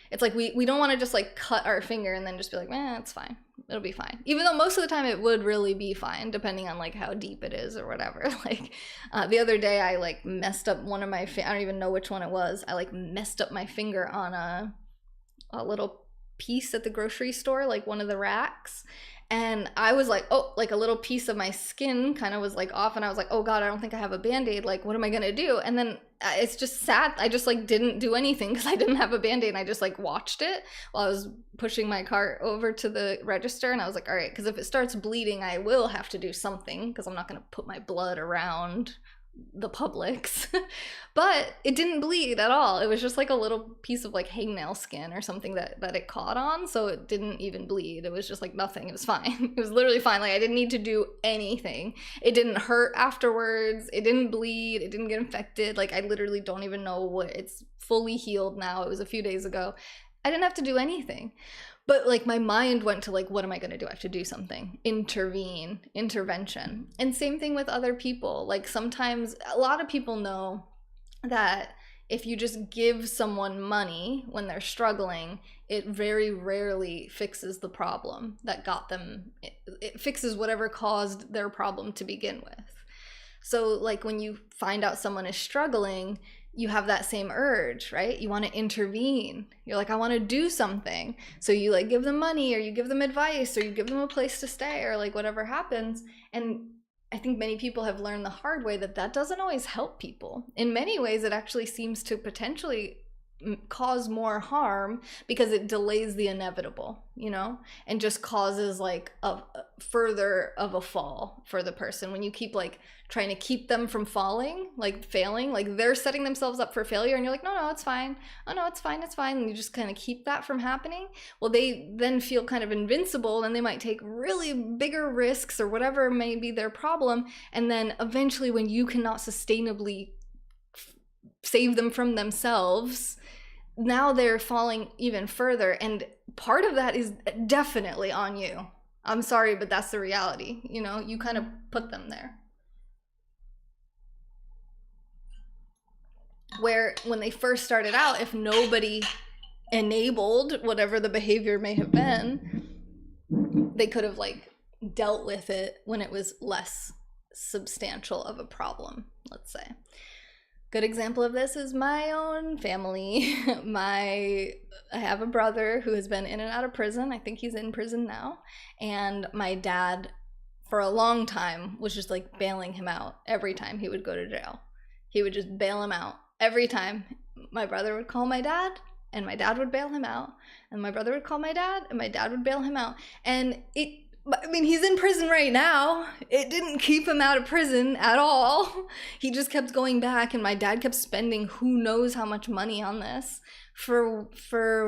It's like we don't want to just like cut our finger and then just be like, it's fine. It'll be fine. Even though most of the time it would really be fine, depending on like how deep it is or whatever. Like the other day I like messed up one of my, I don't even know which one it was. I like messed up my finger on a little piece at the grocery store, like one of the racks. And I was like, oh, like a little piece of my skin kind of was like off. And I was like, oh God, I don't think I have a Band-Aid. Like, what am I going to do? And then it's just sad. I just like didn't do anything because I didn't have a Band-Aid. And I just like watched it while I was pushing my cart over to the register. And I was like, all right, because if it starts bleeding, I will have to do something because I'm not going to put my blood around the Publix. But it didn't bleed at all. It was just like a little piece of like hangnail skin or something that it caught on, so it didn't even bleed. It was just like nothing. It was fine. It was literally fine. Like I didn't need to do anything. It didn't hurt afterwards. It didn't bleed. It didn't get infected. Like I literally don't even know what. It's fully healed now. It was a few days ago. I didn't have to do anything. But like my mind went to like, what am I going to do? I have to do something. Intervention. And same thing with other people. Like sometimes a lot of people know that if you just give someone money when they're struggling, it very rarely fixes the problem that got them. It fixes whatever caused their problem to begin with. So like when you find out someone is struggling, you have that same urge, right? You want to intervene. You're like, I want to do something. So you like give them money, or you give them advice, or you give them a place to stay, or like whatever happens. And I think many people have learned the hard way that that doesn't always help people. In many ways, it actually seems to potentially cause more harm because it delays the inevitable, you know, and just causes like a further of a fall for the person. When you keep like trying to keep them from falling, like failing, like they're setting themselves up for failure, and you're like, no, it's fine. Oh no, it's fine, and you just kind of keep that from happening. Well, they then feel kind of invincible, and they might take really bigger risks or whatever may be their problem, and then eventually when you cannot sustainably save them from themselves, now they're falling even further. And part of that is definitely on you. I'm sorry, but that's the reality. You know, you kind of put them there. Where when they first started out, if nobody enabled whatever the behavior may have been, they could have like dealt with it when it was less substantial of a problem, let's say. Good example of this is my own family. I have a brother who has been in and out of prison. I think he's in prison now. And my dad, for a long time, was just like bailing him out every time he would go to jail. He would just bail him out every time. My brother would call my dad, and my dad would bail him out. And my brother would call my dad, and my dad would bail him out. And he's in prison right now. It didn't keep him out of prison at all. He just kept going back, and my dad kept spending who knows how much money on this. For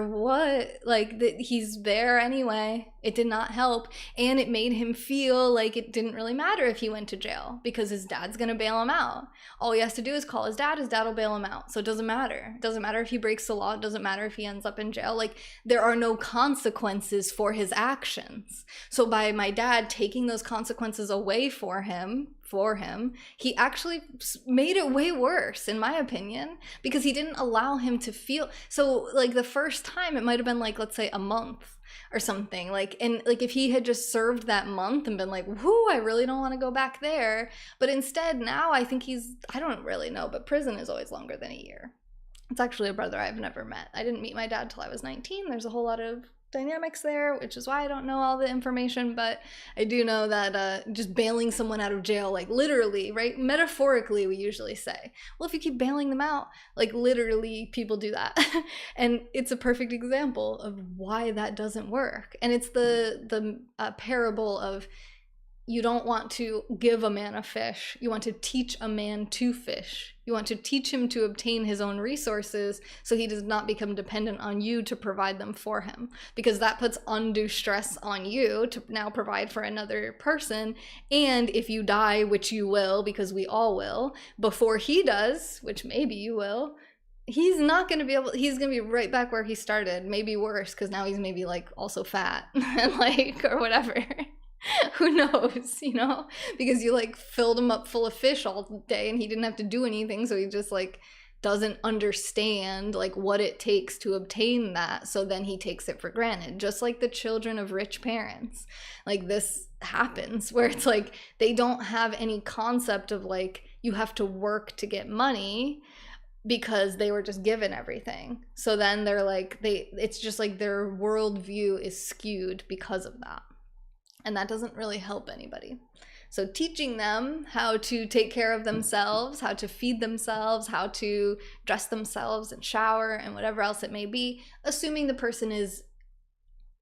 what? Like, he's there anyway. It did not help, and it made him feel like it didn't really matter if he went to jail because his dad's gonna bail him out. All he has to do is call his dad will bail him out. So it doesn't matter. It doesn't matter if he breaks the law. It doesn't matter if he ends up in jail. Like, there are no consequences for his actions. So by my dad taking those consequences away for him, he actually made it way worse, in my opinion, because he didn't allow him to feel. So like the first time it might have been like, let's say a month or something, like, and like if he had just served that month and been like, whoo, I really don't want to go back there. But instead now I think I don't really know, but prison is always longer than a year. It's actually a brother I've never met. I didn't meet my dad till I was 19. There's a whole lot of dynamics there, which is why I don't know all the information, but I do know that just bailing someone out of jail, like literally, right? Metaphorically, we usually say, well, if you keep bailing them out, like literally people do that. And it's a perfect example of why that doesn't work. And it's the parable of, you don't want to give a man a fish. You want to teach a man to fish. You want to teach him to obtain his own resources so he does not become dependent on you to provide them for him, because that puts undue stress on you to now provide for another person. And if you die, which you will, because we all will, before he does, which maybe you will, he's not going to be able, he's going to be right back where he started, maybe worse, because now he's maybe like also fat and like, or whatever. Who knows, you know, because you like filled him up full of fish all day and he didn't have to do anything. So he just like doesn't understand like what it takes to obtain that. So then he takes it for granted, just like the children of rich parents. Like this happens where it's like they don't have any concept of like you have to work to get money, because they were just given everything. So then they're like, it's just like their worldview is skewed because of that. And that doesn't really help anybody. So teaching them how to take care of themselves, how to feed themselves, how to dress themselves and shower and whatever else it may be, assuming the person is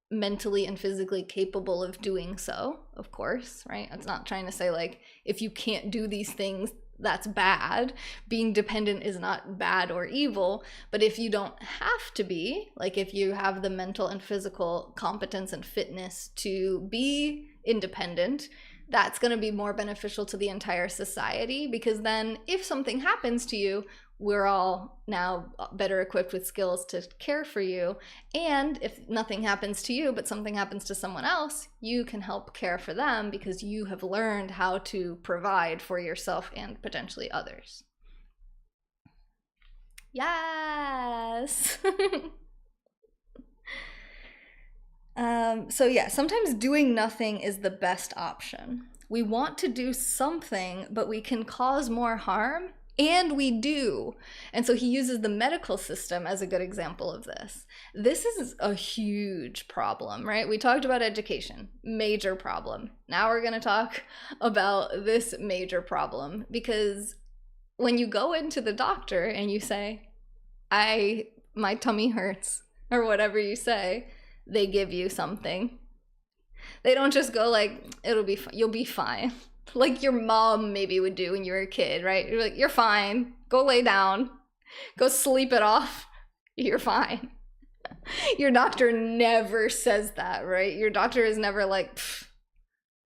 mentally and physically capable of doing so, of course, right? It's not trying to say like, if you can't do these things, that's bad. Being dependent is not bad or evil, but if you don't have to be, like if you have the mental and physical competence and fitness to be independent, that's going to be more beneficial to the entire society, because then if something happens to you, we're all now better equipped with skills to care for you. And if nothing happens to you, but something happens to someone else, you can help care for them because you have learned how to provide for yourself and potentially others. Yes. So yeah, sometimes doing nothing is the best option. We want to do something, but we can cause more harm, and we do. And so he uses the medical system as a good example of this. This is a huge problem, right? We talked about education, major problem. Now we're going to talk about this major problem, because when you go into the doctor and you say, my tummy hurts, or whatever you say, they give you something. They don't just go like, you'll be fine. Like your mom maybe would do when you were a kid, right? You're like, you're fine. Go lay down. Go sleep it off. You're fine. Your doctor never says that, right? Your doctor is never like,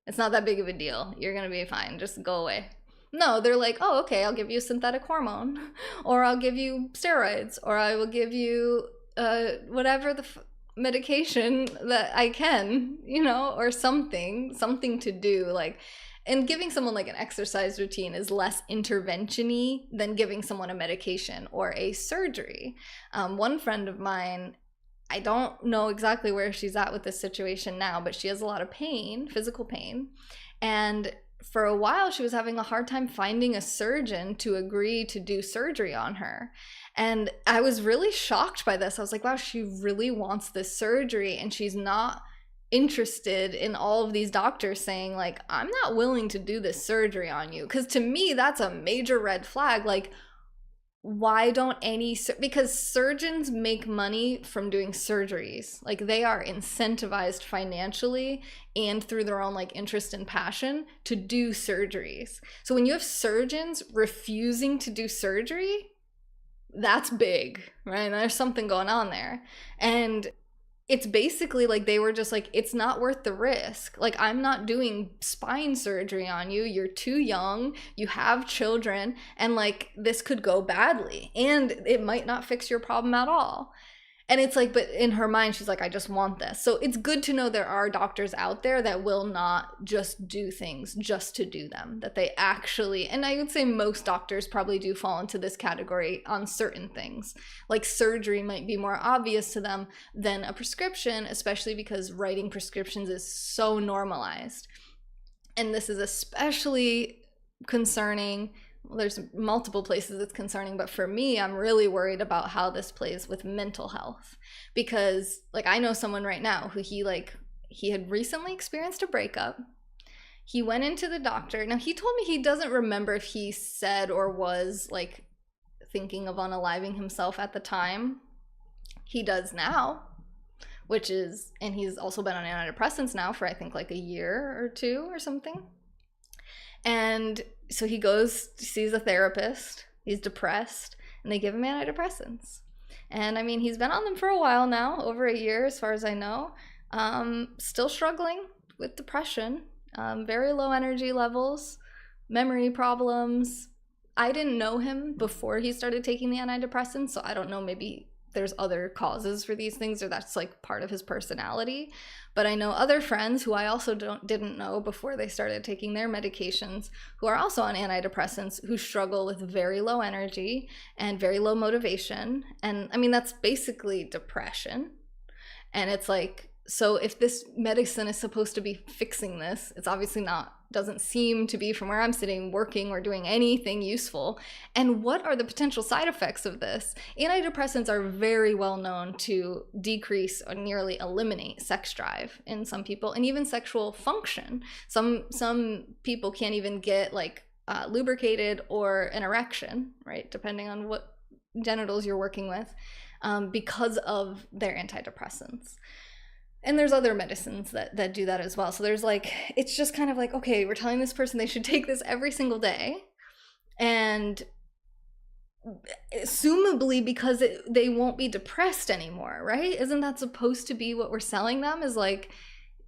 it's not that big of a deal. You're going to be fine. Just go away. No, they're like, oh, okay, I'll give you a synthetic hormone, or I'll give you steroids, or I will give you whatever the medication that I can, or something to do, like. And giving someone like an exercise routine is less intervention-y than giving someone a medication or a surgery. One friend of mine, I don't know exactly where she's at with this situation now, but she has a lot of pain, physical pain. And for a while, she was having a hard time finding a surgeon to agree to do surgery on her. And I was really shocked by this. I was like, wow, she really wants this surgery, and she's not interested in all of these doctors saying like, I'm not willing to do this surgery on you. Because to me, that's a major red flag. Like, why don't because surgeons make money from doing surgeries. Like, they are incentivized financially and through their own like interest and passion to do surgeries. So when you have surgeons refusing to do surgery, that's big, right? There's something going on there. And it's basically like they were just like, it's not worth the risk. Like, I'm not doing spine surgery on you. You're too young. You have children. And like, this could go badly. And it might not fix your problem at all. And it's like, but in her mind, she's like, I just want this. So it's good to know there are doctors out there that will not just do things just to do them, that they actually, and I would say most doctors probably do fall into this category on certain things. Like surgery might be more obvious to them than a prescription, especially because writing prescriptions is so normalized. And this is especially concerning. Well, there's multiple places it's concerning, but for me, I'm really worried about how this plays with mental health, because like I know someone right now who he had recently experienced a breakup. He went into the doctor. Now, he told me he doesn't remember if he said or was like thinking of unaliving himself at the time. He does now, and he's also been on antidepressants now for I think like a year or two or something. And so he goes, sees a therapist, he's depressed, and they give him antidepressants. And I mean, he's been on them for a while now, over a year as far as I know, still struggling with depression, very low energy levels, memory problems. I didn't know him before he started taking the antidepressants, so I don't know, maybe there's other causes for these things, or that's like part of his personality. But I know other friends who I also didn't know before they started taking their medications, who are also on antidepressants, who struggle with very low energy and very low motivation. And I mean, that's basically depression. And it's like, so if this medicine is supposed to be fixing this, it's obviously not, doesn't seem to be, from where I'm sitting, working or doing anything useful. And what are the potential side effects of this? Antidepressants are very well known to decrease or nearly eliminate sex drive in some people, and even sexual function. Some people can't even get like lubricated or an erection, right? Depending on what genitals you're working with, because of their antidepressants. And there's other medicines that do that as well. So there's like, it's just kind of like, okay, we're telling this person they should take this every single day. And assumably because they won't be depressed anymore, right? Isn't that supposed to be what we're selling them, is like,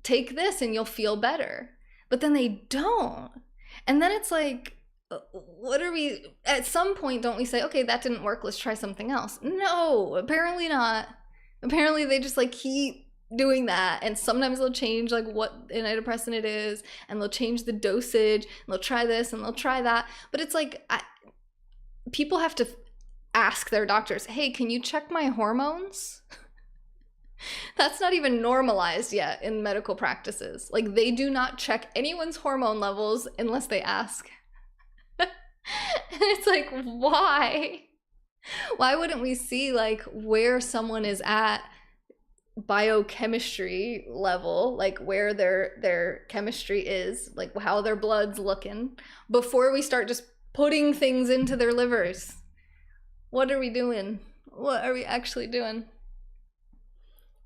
take this and you'll feel better? But then they don't. And then it's like, what are we, at some point don't we say, okay, that didn't work, let's try something else? No, apparently not. Apparently they just like keep doing that, and sometimes they'll change like what antidepressant it is, and they'll change the dosage, and they'll try this and they'll try that. But it's like, people have to ask their doctors, hey, can you check my hormones? That's not even normalized yet in medical practices. Like, they do not check anyone's hormone levels unless they ask. And it's like, why? Why wouldn't we see like where someone is at biochemistry level, like where their chemistry is, like how their blood's looking, before we start just putting things into their livers? What are we doing? What are we actually doing?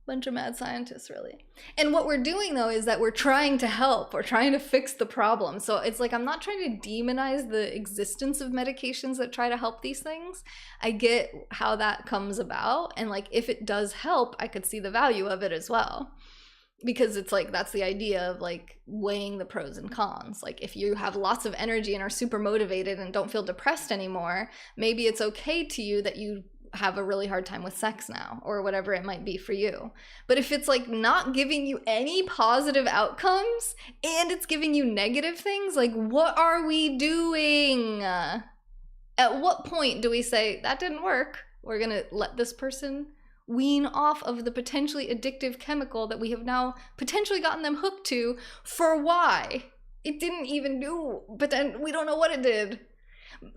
Bunch of mad scientists, really. And what we're doing though is that we're trying to help, we're trying to fix the problem. So it's like, I'm not trying to demonize the existence of medications that try to help these things. I get how that comes about, and like if it does help, I could see the value of it as well, because it's like, that's the idea of like weighing the pros and cons. Like, if you have lots of energy and are super motivated and don't feel depressed anymore, maybe it's okay to you that you have a really hard time with sex now, or whatever it might be for you. But if it's like not giving you any positive outcomes and it's giving you negative things, like, what are we doing? At what point do we say, that didn't work, we're gonna let this person wean off of the potentially addictive chemical that we have now potentially gotten them hooked to? For why? It didn't even do, but then we don't know what it did.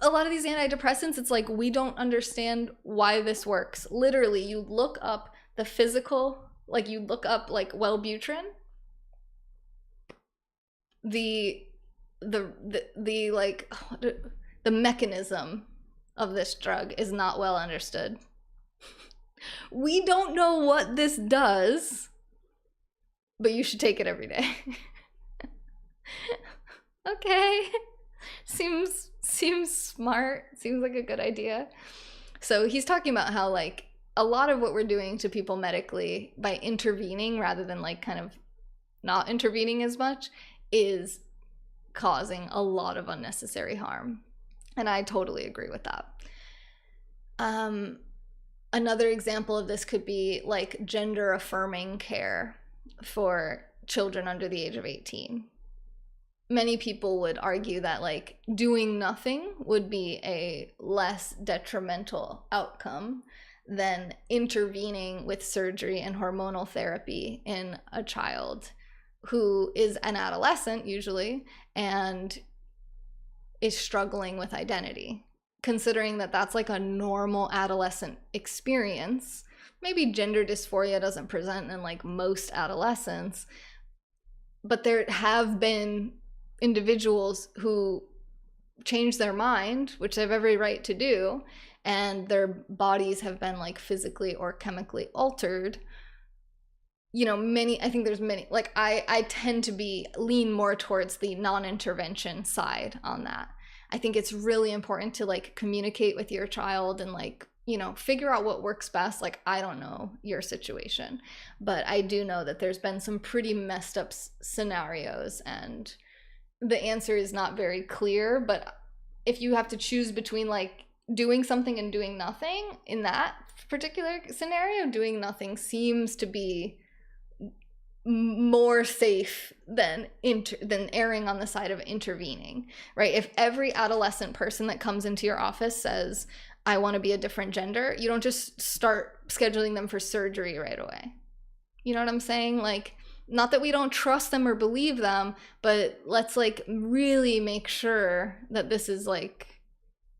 A lot of these antidepressants, it's like, we don't understand why this works. Literally, you look up the physical, like you look up like Wellbutrin, the like the mechanism of this drug is not well understood. We don't know what this does, but you should take it every day. Okay. Seems smart. Seems like a good idea. So he's talking about how like a lot of what we're doing to people medically by intervening rather than like kind of not intervening as much is causing a lot of unnecessary harm. And I totally agree with that. Another example of this could be like gender affirming care for children under the age of 18. Many people would argue that like doing nothing would be a less detrimental outcome than intervening with surgery and hormonal therapy in a child who is an adolescent usually and is struggling with identity, considering that that's like a normal adolescent experience. Maybe gender dysphoria doesn't present in like most adolescents, but there have been individuals who change their mind, which they have every right to do, and their bodies have been like physically or chemically altered. You know, I think there's many, like I tend to lean more towards the non-intervention side on that. I think it's really important to like communicate with your child and like, you know, figure out what works best. Like, I don't know your situation, but I do know that there's been some pretty messed up scenarios, and the answer is not very clear. But if you have to choose between like doing something and doing nothing, in that particular scenario, doing nothing seems to be more safe than erring on the side of intervening, right? If every adolescent person that comes into your office says, I want to be a different gender, you don't just start scheduling them for surgery right away. You know what I'm saying? Like, not that we don't trust them or believe them, but let's like really make sure that this is like,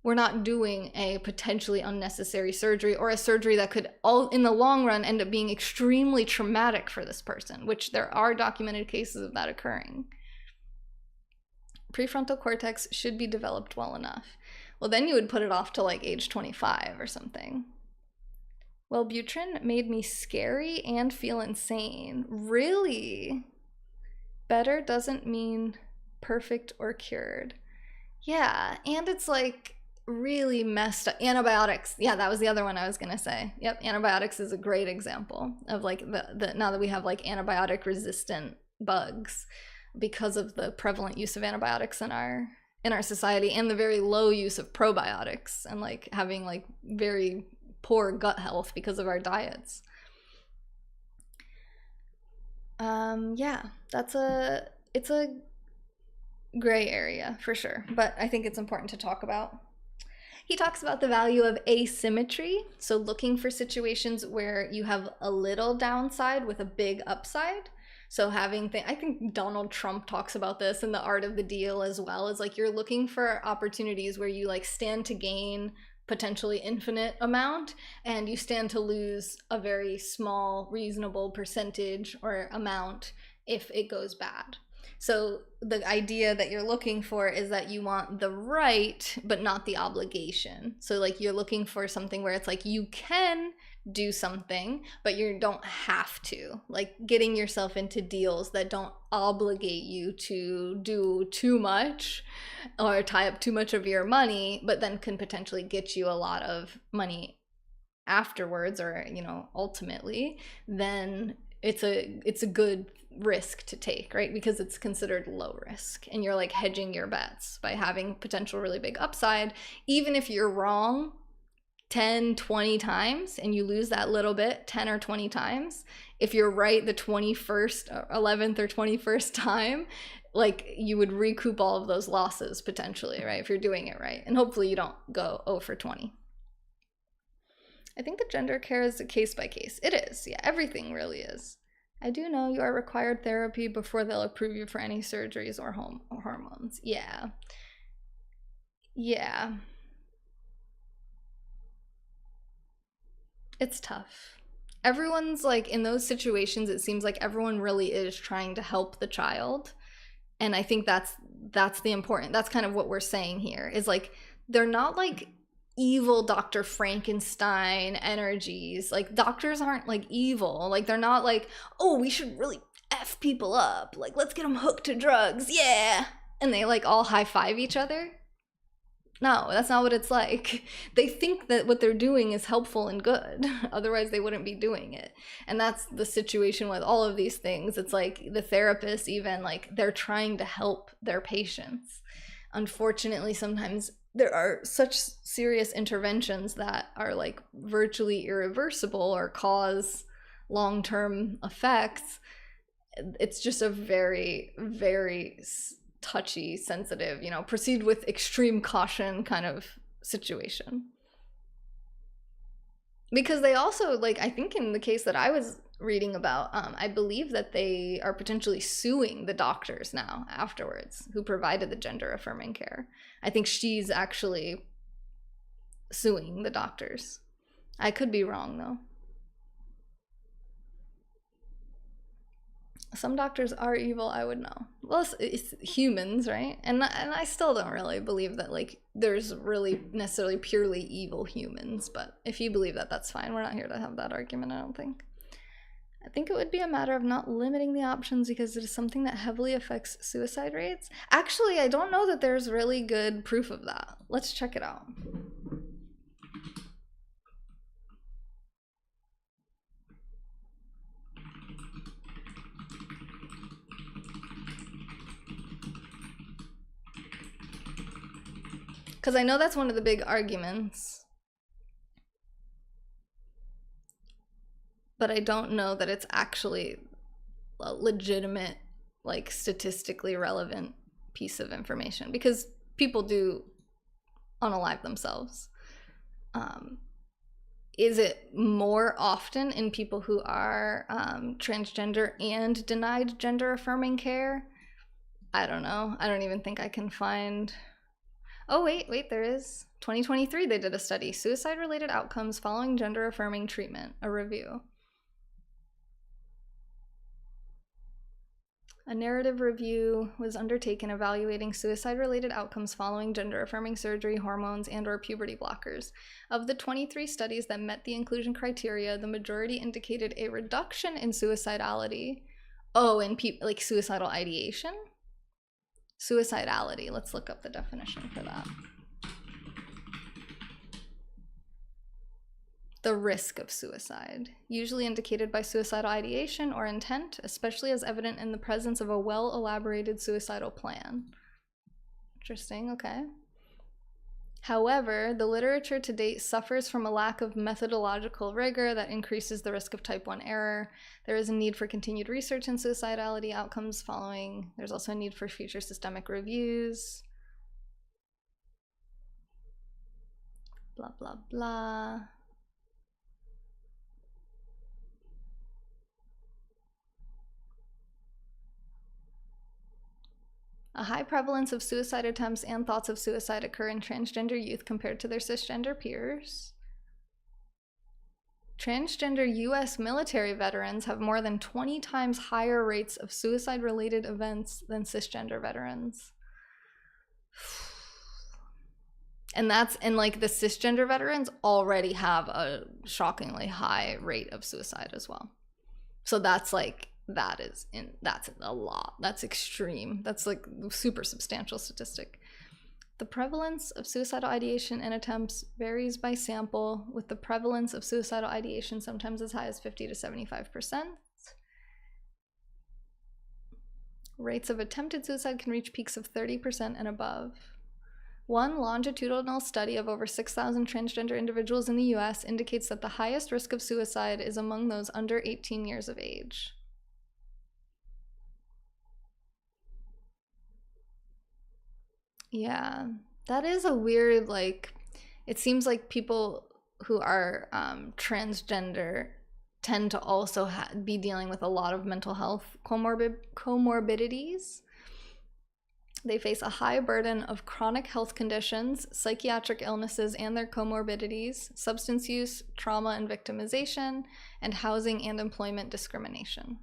we're not doing a potentially unnecessary surgery, or a surgery that could all in the long run end up being extremely traumatic for this person, which there are documented cases of that occurring. Prefrontal cortex should be developed well enough. Well, then you would put it off to like age 25 or something. Wellbutrin made me scary and feel insane. Really? Better doesn't mean perfect or cured. Yeah, and it's like really messed up. Antibiotics. Yeah, that was the other one I was gonna say. Yep, antibiotics is a great example of like the now that we have like antibiotic resistant bugs because of the prevalent use of antibiotics in our society and the very low use of probiotics and like having like very poor gut health because of our diets. Yeah, it's a gray area for sure, but I think it's important to talk about. He talks about the value of asymmetry, so looking for situations where you have a little downside with a big upside. So I think Donald Trump talks about this in The Art of the Deal as well, is like you're looking for opportunities where you like stand to gain potentially infinite amount and you stand to lose a very small reasonable percentage or amount if it goes bad. So the idea that you're looking for is that you want the right, but not the obligation. So like you're looking for something where it's like you can do something, but you don't have to. Like getting yourself into deals that don't obligate you to do too much or tie up too much of your money, but then can potentially get you a lot of money afterwards or, you know, ultimately, then it's a good risk to take, right? Because it's considered low risk and you're like hedging your bets by having potential really big upside. Even if you're wrong 10, 20 times and you lose that little bit 10 or 20 times, if you're right the 21st, 11th or 21st time, like you would recoup all of those losses potentially, right? If you're doing it right. And hopefully you don't go 0 for 20. I think the gender care is a case by case. It is, yeah, everything really is. I do know you are required therapy before they'll approve you for any surgeries or hormones. Yeah. Yeah. It's tough. Everyone's like in those situations, it seems like everyone really is trying to help the child. And I think that's the important, that's kind of what we're saying here is like they're not like evil Dr. Frankenstein energies. Like doctors aren't like evil. Like they're not like, oh, we should really F people up. Like let's get them hooked to drugs. Yeah. And they like all high five each other. No, that's not what it's like. They think that what they're doing is helpful and good. Otherwise, they wouldn't be doing it. And that's the situation with all of these things. It's like the therapists, even like they're trying to help their patients. Unfortunately, sometimes there are such serious interventions that are like virtually irreversible or cause long-term effects. It's just a very, very touchy, sensitive, you know, proceed with extreme caution kind of situation. Because they also, like, I think in the case that I was reading about, I believe that they are potentially suing the doctors now afterwards who provided the gender affirming care. I think she's actually suing the doctors. I could be wrong though. Some doctors are evil, I would know. Well, it's humans, right? And I still don't really believe that like there's really necessarily purely evil humans, but if you believe that, that's fine. We're not here to have that argument, I don't think. I think it would be a matter of not limiting the options because it is something that heavily affects suicide rates. Actually, I don't know that there's really good proof of that. Let's check it out. Because I know that's one of the big arguments. But I don't know that it's actually a legitimate, like statistically relevant piece of information because people do unalive themselves. Is it more often in people who are transgender and denied gender affirming care? I don't know. I don't even think I can find. Oh, wait, there is. 2023, they did a study, suicide-related outcomes following gender-affirming treatment, a review. A narrative review was undertaken evaluating suicide-related outcomes following gender-affirming surgery, hormones, and/or puberty blockers. Of the 23 studies that met the inclusion criteria, the majority indicated a reduction in suicidality. Oh, and like suicidal ideation? Suicidality. Let's look up the definition for that. The risk of suicide, usually indicated by suicidal ideation or intent, especially as evident in the presence of a well-elaborated suicidal plan. Interesting, okay. However, the literature to date suffers from a lack of methodological rigor that increases the risk of type 1 error. There is a need for continued research in suicidality outcomes following. There's also a need for future systemic reviews. Blah, blah, blah. A high prevalence of suicide attempts and thoughts of suicide occur in transgender youth compared to their cisgender peers. Transgender US military veterans have more than 20 times higher rates of suicide-related events than cisgender veterans. And like the cisgender veterans already have a shockingly high rate of suicide as well. So that's like, that's a lot. That's extreme. That's like a super substantial statistic. The prevalence of suicidal ideation and attempts varies by sample, with the prevalence of suicidal ideation sometimes as high as 50 to 75%. Rates of attempted suicide can reach peaks of 30% and above. One longitudinal study of over 6,000 transgender individuals in the US indicates that the highest risk of suicide is among those under 18 years of age. Yeah, that is a weird, like, it seems like people who are transgender tend to also be dealing with a lot of mental health comorbidities. They face a high burden of chronic health conditions, psychiatric illnesses and their comorbidities, substance use, trauma and victimization, and housing and employment discrimination.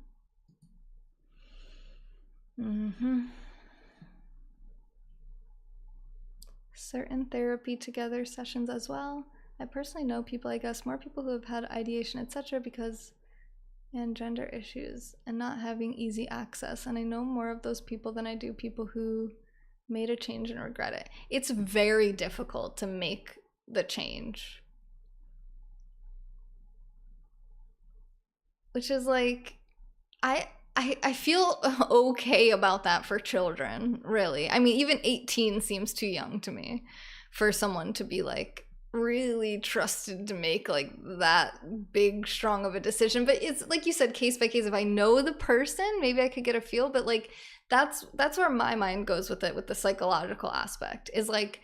Certain therapy together sessions as well. I personally know people, I guess, more people who have had ideation, etc., because and gender issues and not having easy access. And I know more of those people than I do people who made a change and regret it. It's very difficult to make the change. Which is like, I feel okay about that for children, really. I mean, even 18 seems too young to me for someone to be like really trusted to make like that big, strong of a decision. But it's like you said, case by case. If I know the person, maybe I could get a feel. But like that's where my mind goes with it, with the psychological aspect, is like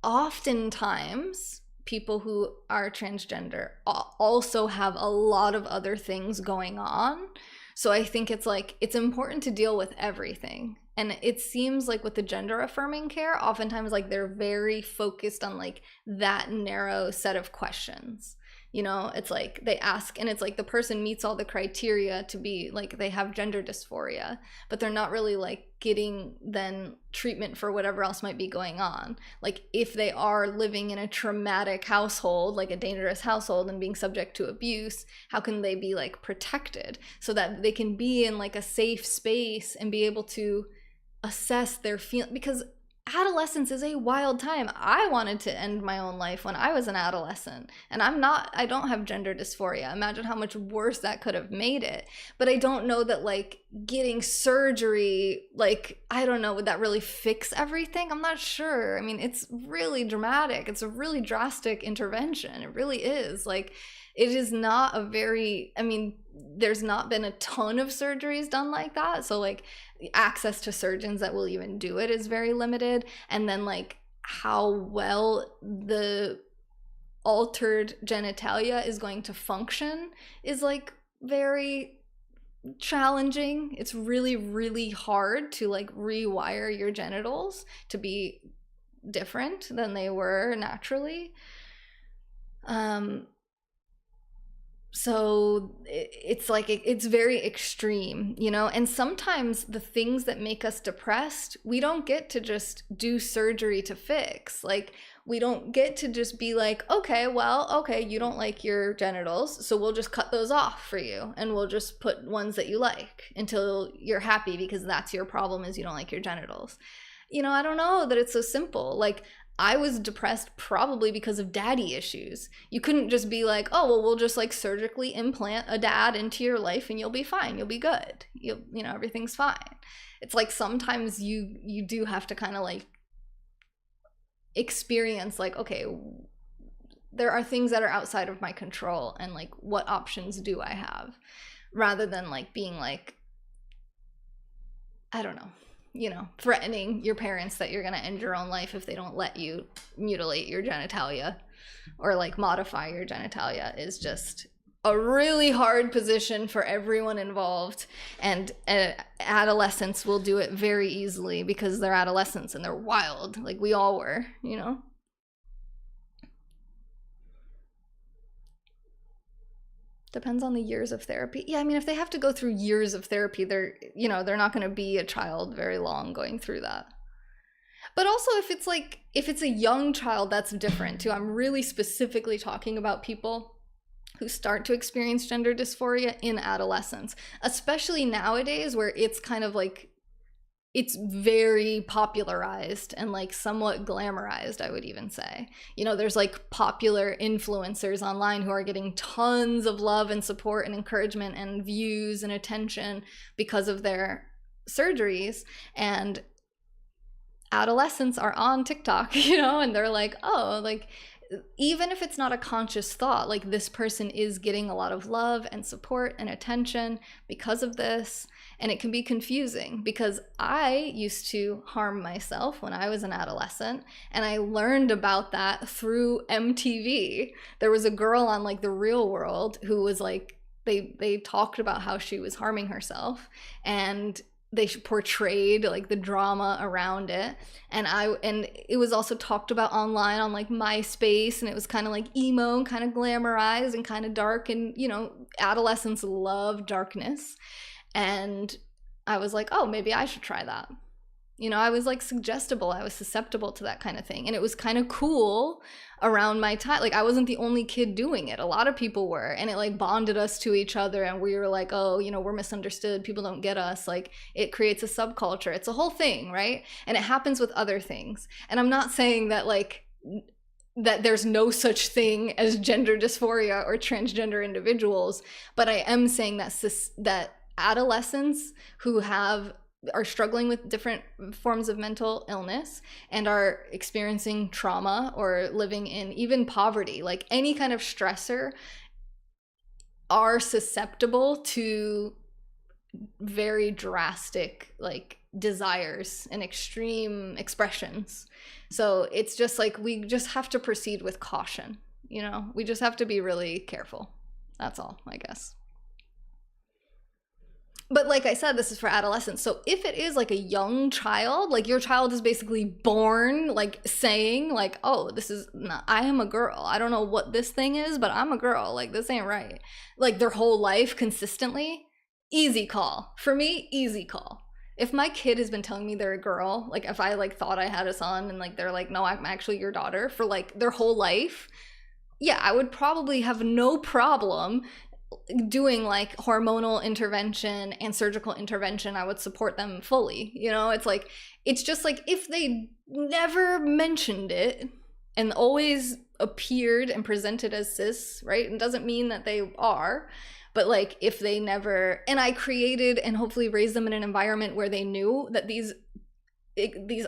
oftentimes people who are transgender also have a lot of other things going on. So I think it's like, it's important to deal with everything. And it seems like with the gender affirming care, oftentimes like they're very focused on like that narrow set of questions. You know, it's like they ask and it's like the person meets all the criteria to be like they have gender dysphoria, but they're not really like getting then treatment for whatever else might be going on. Like if they are living in a traumatic household, like a dangerous household and being subject to abuse, how can they be like protected so that they can be in like a safe space and be able to assess their feelings? Because adolescence is a wild time. I wanted to end my own life when I was an adolescent, and I don't have gender dysphoria. Imagine how much worse that could have made it. But I don't know that like getting surgery, like, I don't know, would that really fix everything? I'm not sure. I mean, it's really dramatic. It's a really drastic intervention. It really is. Like, it is not a very, I mean, there's not been a ton of surgeries done like that. So like access to surgeons that will even do it is very limited. And then like how well the altered genitalia is going to function is like very challenging. It's really, really hard to like rewire your genitals to be different than they were naturally. So it's like, it's very extreme, you know? And sometimes the things that make us depressed, we don't get to just do surgery to fix. Like, we don't get to just be like, okay, well, okay, you don't like your genitals, so we'll just cut those off for you. And we'll just put ones that you like until you're happy, because that's your problem, is you don't like your genitals. I don't know that it's so simple. Like, I was depressed probably because of daddy issues. You couldn't just be like, oh, well, we'll just like surgically implant a dad into your life and you'll be fine. You'll be good. Everything's fine. It's like sometimes you do have to kind of like experience like, okay, there are things that are outside of my control, and like, what options do I have? Rather than like being like, I don't know, threatening your parents that you're going to end your own life if they don't let you mutilate your genitalia or like modify your genitalia is just a really hard position for everyone involved. And adolescents will do it very easily because they're adolescents and they're wild, like we all were, Depends on the years of therapy. Yeah, I mean, if they have to go through years of therapy, they're not going to be a child very long going through that. But also, if it's a young child, that's different too. I'm really specifically talking about people who start to experience gender dysphoria in adolescence, especially nowadays where it's kind of like, it's very popularized and like somewhat glamorized, I would even say. There's like popular influencers online who are getting tons of love and support and encouragement and views and attention because of their surgeries. And adolescents are on TikTok, and they're like, oh, like, even if it's not a conscious thought, like, this person is getting a lot of love and support and attention because of this. And it can be confusing because I used to harm myself when I was an adolescent, and I learned about that through MTV. There was a girl on like The Real World who was like, they talked about how she was harming herself, and they portrayed like the drama around it. And it was also talked about online on like MySpace, and it was kind of like emo and kind of glamorized and kind of dark, and adolescents love darkness. And I was like, oh, maybe I should try that. I was like suggestible. I was susceptible to that kind of thing. And it was kind of cool around my time. Like, I wasn't the only kid doing it. A lot of people were. And it like bonded us to each other. And we were like, oh, we're misunderstood. People don't get us. Like, it creates a subculture. It's a whole thing, right? And it happens with other things. And I'm not saying that that there's no such thing as gender dysphoria or transgender individuals. But I am saying that adolescents who are struggling with different forms of mental illness and are experiencing trauma or living in even poverty, like any kind of stressor, are susceptible to very drastic like desires and extreme expressions. So it's just like, we just have to proceed with caution. We just have to be really careful. That's all, I guess. But like I said, this is for adolescents. So if it is like a young child, like your child is basically born like saying like, oh, I am a girl. I don't know what this thing is, but I'm a girl. Like, this ain't right. Like, their whole life consistently, easy call. For me, easy call. If my kid has been telling me they're a girl, like if I like thought I had a son and like they're like, no, I'm actually your daughter, for like their whole life, yeah, I would probably have no problem doing like hormonal intervention and surgical intervention. I would support them fully. It's just like, if they never mentioned it and always appeared and presented as cis, right? It doesn't mean that they are, but like, if they never, and I created and hopefully raised them in an environment where they knew that these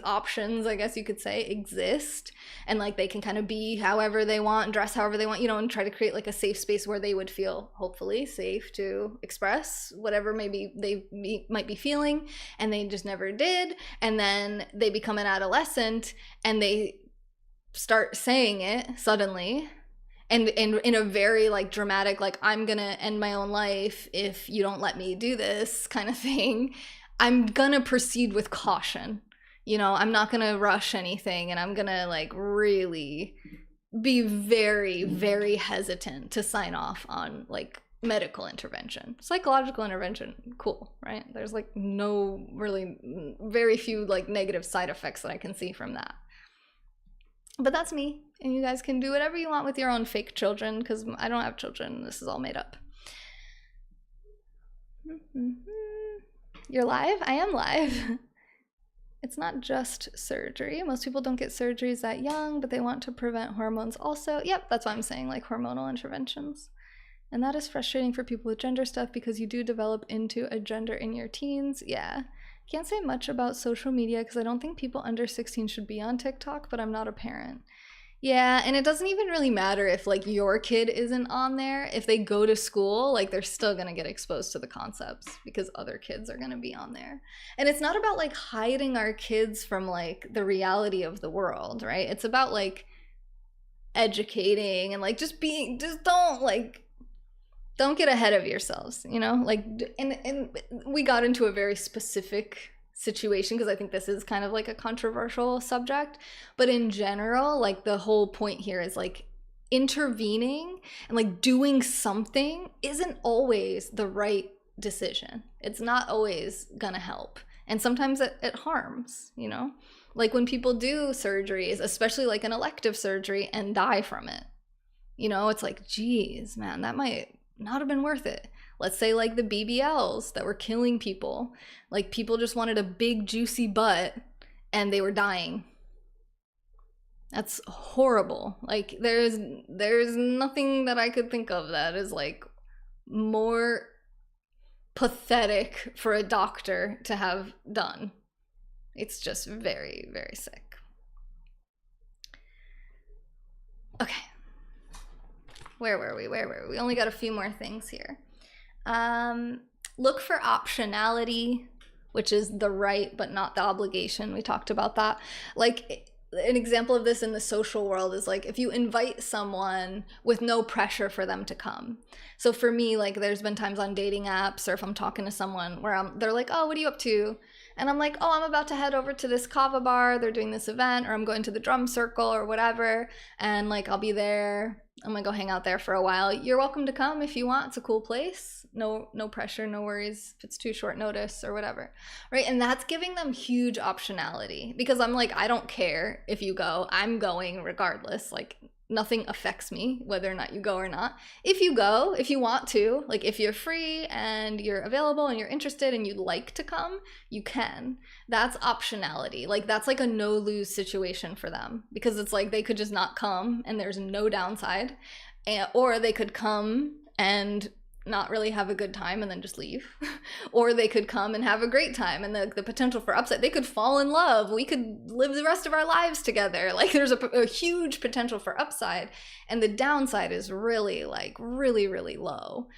options, I guess you could say, exist, and like they can kind of be however they want and dress however they want, and try to create like a safe space where they would feel hopefully safe to express whatever maybe they might be feeling, and they just never did. And then they become an adolescent and they start saying it suddenly, and in a very like dramatic, like, I'm gonna end my own life if you don't let me do this kind of thing. I'm gonna proceed with caution. I'm not going to rush anything, and I'm going to like really be very, very hesitant to sign off on like medical intervention. Psychological intervention, cool, right? There's like very few like negative side effects that I can see from that. But that's me, and you guys can do whatever you want with your own fake children, because I don't have children. This is all made up. You're live? I am live. It's not just surgery. Most people don't get surgeries that young, but they want to prevent hormones also. Yep, that's what I'm saying, like hormonal interventions. And that is frustrating for people with gender stuff because you do develop into a gender in your teens. Yeah. Can't say much about social media because I don't think people under 16 should be on TikTok, but I'm not a parent. Yeah, and it doesn't even really matter if like your kid isn't on there. If they go to school, like they're still going to get exposed to the concepts because other kids are going to be on there. And it's not about like hiding our kids from like the reality of the world, right? It's about like educating and like just don't get ahead of yourselves, you know? Like and we got into a very specific situation because I think this is kind of like a controversial subject, but in general, like the whole point here is like intervening and like doing something isn't always the right decision. It's not always gonna help, and sometimes it harms, you know? Like when people do surgeries, especially like an elective surgery, and die from it, you know, it's like, geez, man, that might not have been worth it. Let's say like the BBLs that were killing people. Like people just wanted a big juicy butt and they were dying. That's horrible. Like there's nothing that I could think of that is like more pathetic for a doctor to have done. It's just very, very sick. Okay. Where were we? We only got a few more things here. Look for optionality, which is the right but not the obligation. We talked about that. Like an example of this in the social world is like if you invite someone with no pressure for them to come. So for me, like there's been times on dating apps or if I'm talking to someone where they're like, oh, what are you up to? And I'm like, oh, I'm about to head over to this kava bar. They're doing this event, or I'm going to the drum circle or whatever. And like, I'll be there. I'm gonna go hang out there for a while. You're welcome to come if you want. It's a cool place. No pressure, no worries if it's too short notice or whatever, right? And that's giving them huge optionality because I'm like, I don't care if you go. I'm going regardless. Like nothing affects me whether or not you go or not. If you go, if you want to, like if you're free and you're available and you're interested and you'd like to come, you can. That's optionality. Like that's like a no-lose situation for them because it's like they could just not come and there's no downside, or they could come and not really have a good time and then just leave. Or they could come and have a great time, and the potential for upset, they could fall in love. We could live the rest of our lives together. Like there's a huge potential for upside, and the downside is really like really, really low.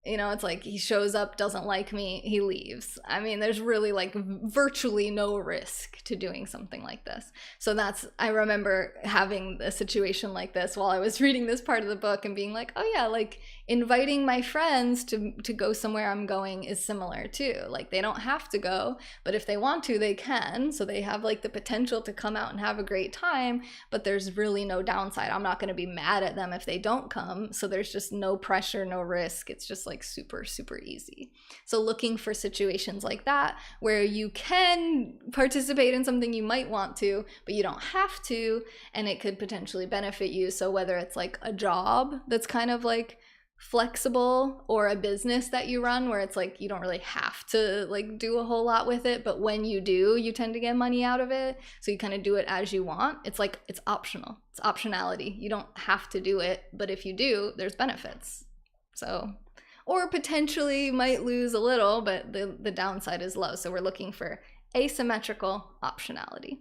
You know, it's like he shows up, doesn't like me, he leaves. I mean, there's really like virtually no risk to doing something like this. So I remember having a situation like this while I was reading this part of the book and being like, oh yeah, like inviting my friends to go somewhere I'm going is similar too. Like they don't have to go, but if they want to, they can. So they have like the potential to come out and have a great time, but there's really no downside. I'm not going to be mad at them if they don't come. So there's just no pressure, no risk. It's just like super, super easy. So looking for situations like that where you can participate in something you might want to, but you don't have to, and it could potentially benefit you. So whether it's like a job that's kind of like flexible, or a business that you run where it's like you don't really have to like do a whole lot with it, but when you do, you tend to get money out of it, so you kind of do it as you want. It's like it's optional. It's optionality. You don't have to do it, but if you do, there's benefits. So, or potentially might lose a little, but the downside is low. So we're looking for asymmetrical optionality.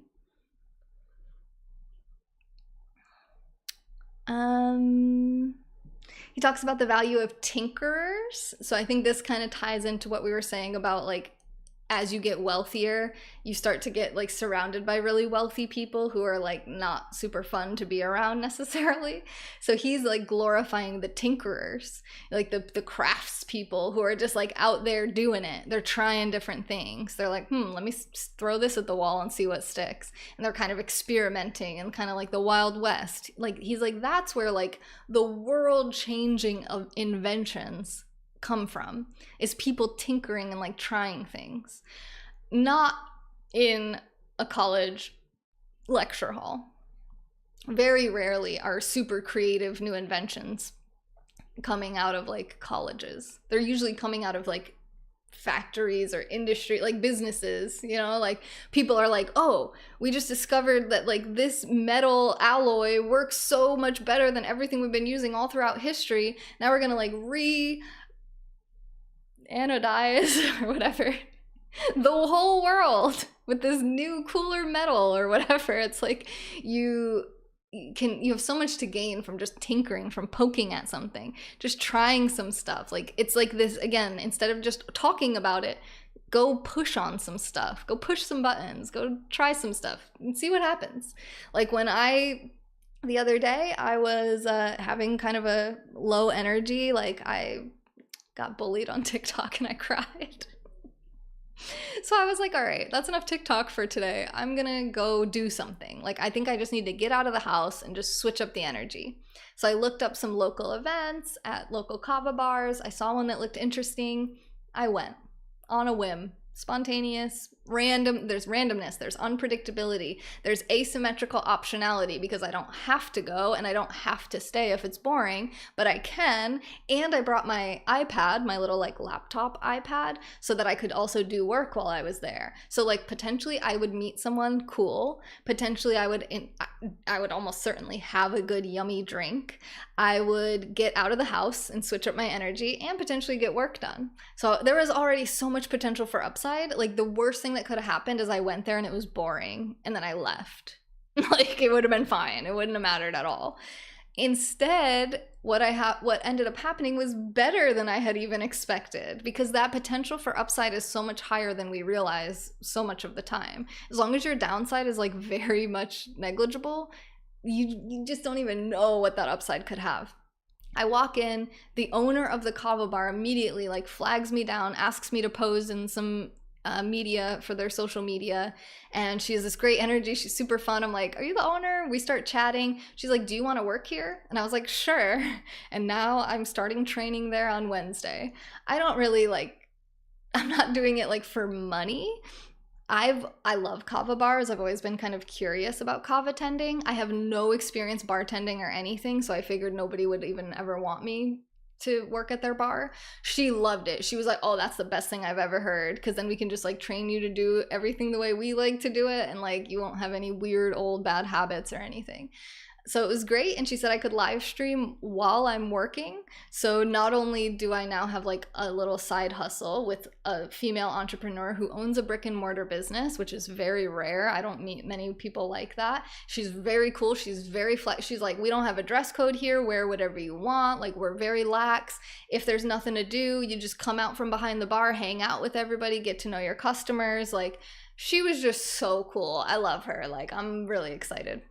He talks about the value of tinkerers. So I think this kind of ties into what we were saying about like as you get wealthier, you start to get like surrounded by really wealthy people who are like not super fun to be around necessarily. So he's like glorifying the tinkerers, like the crafts people who are just like out there doing it. They're trying different things. They're like, let me throw this at the wall and see what sticks. And they're kind of experimenting and kind of like the Wild West. Like he's like, that's where like the world changing of inventions come from, is people tinkering and like trying things, not in a college lecture hall. Very rarely are super creative new inventions coming out of like colleges. They're usually coming out of like factories or industry, like businesses, you know, like people are like, oh, we just discovered that like this metal alloy works so much better than everything we've been using all throughout history. Now we're gonna like anodize or whatever the whole world with this new cooler metal or whatever. It's like you have so much to gain from just tinkering, from poking at something, just trying some stuff. Like it's like this again, instead of just talking about it, go push on some stuff, go push some buttons, go try some stuff and see what happens. Like when the other day I was having kind of a low energy, like I got bullied on TikTok and I cried. So I was like, all right, that's enough TikTok for today. I'm gonna go do something. Like, I think I just need to get out of the house and just switch up the energy. So I looked up some local events at local kava bars. I saw one that looked interesting. I went on a whim. Spontaneous, random, there's randomness, there's unpredictability, there's asymmetrical optionality because I don't have to go and I don't have to stay if it's boring, but I can. And I brought my iPad, my little like laptop iPad, so that I could also do work while I was there. So like potentially I would meet someone cool, potentially I would almost certainly have a good yummy drink. I would get out of the house and switch up my energy and potentially get work done. So there was already so much potential for upside. Like the worst thing that could have happened is I went there and it was boring and then I left. Like it would have been fine. It wouldn't have mattered at all. Instead, what ended up happening was better than I had even expected, because that potential for upside is so much higher than we realize so much of the time. As long as your downside is like very much negligible, you just don't even know what that upside could have. I walk in, the owner of the kava bar immediately like flags me down, asks me to pose in some media for their social media, and she has this great energy. She's super fun. I'm like, are you the owner? We start chatting. She's like, do you want to work here? And I was like, sure. And now I'm starting training there on Wednesday. I don't really I'm not doing it like for money. I love kava bars. I've always been kind of curious about kava tending. I have no experience bartending or anything, so I figured nobody would even ever want me to work at their bar. She loved it. She was like, oh, that's the best thing I've ever heard, because then we can just like train you to do everything the way we like to do it, and like you won't have any weird old bad habits or anything. So it was great, and she said I could live stream while I'm working. So not only do I now have like a little side hustle with a female entrepreneur who owns a brick and mortar business, which is very rare. I don't meet many people like that. She's very cool. She's very she's like, we don't have a dress code here. Wear whatever you want. Like, we're very lax. If there's nothing to do, you just come out from behind the bar, hang out with everybody, get to know your customers. Like, she was just so cool. I love her. Like, I'm really excited.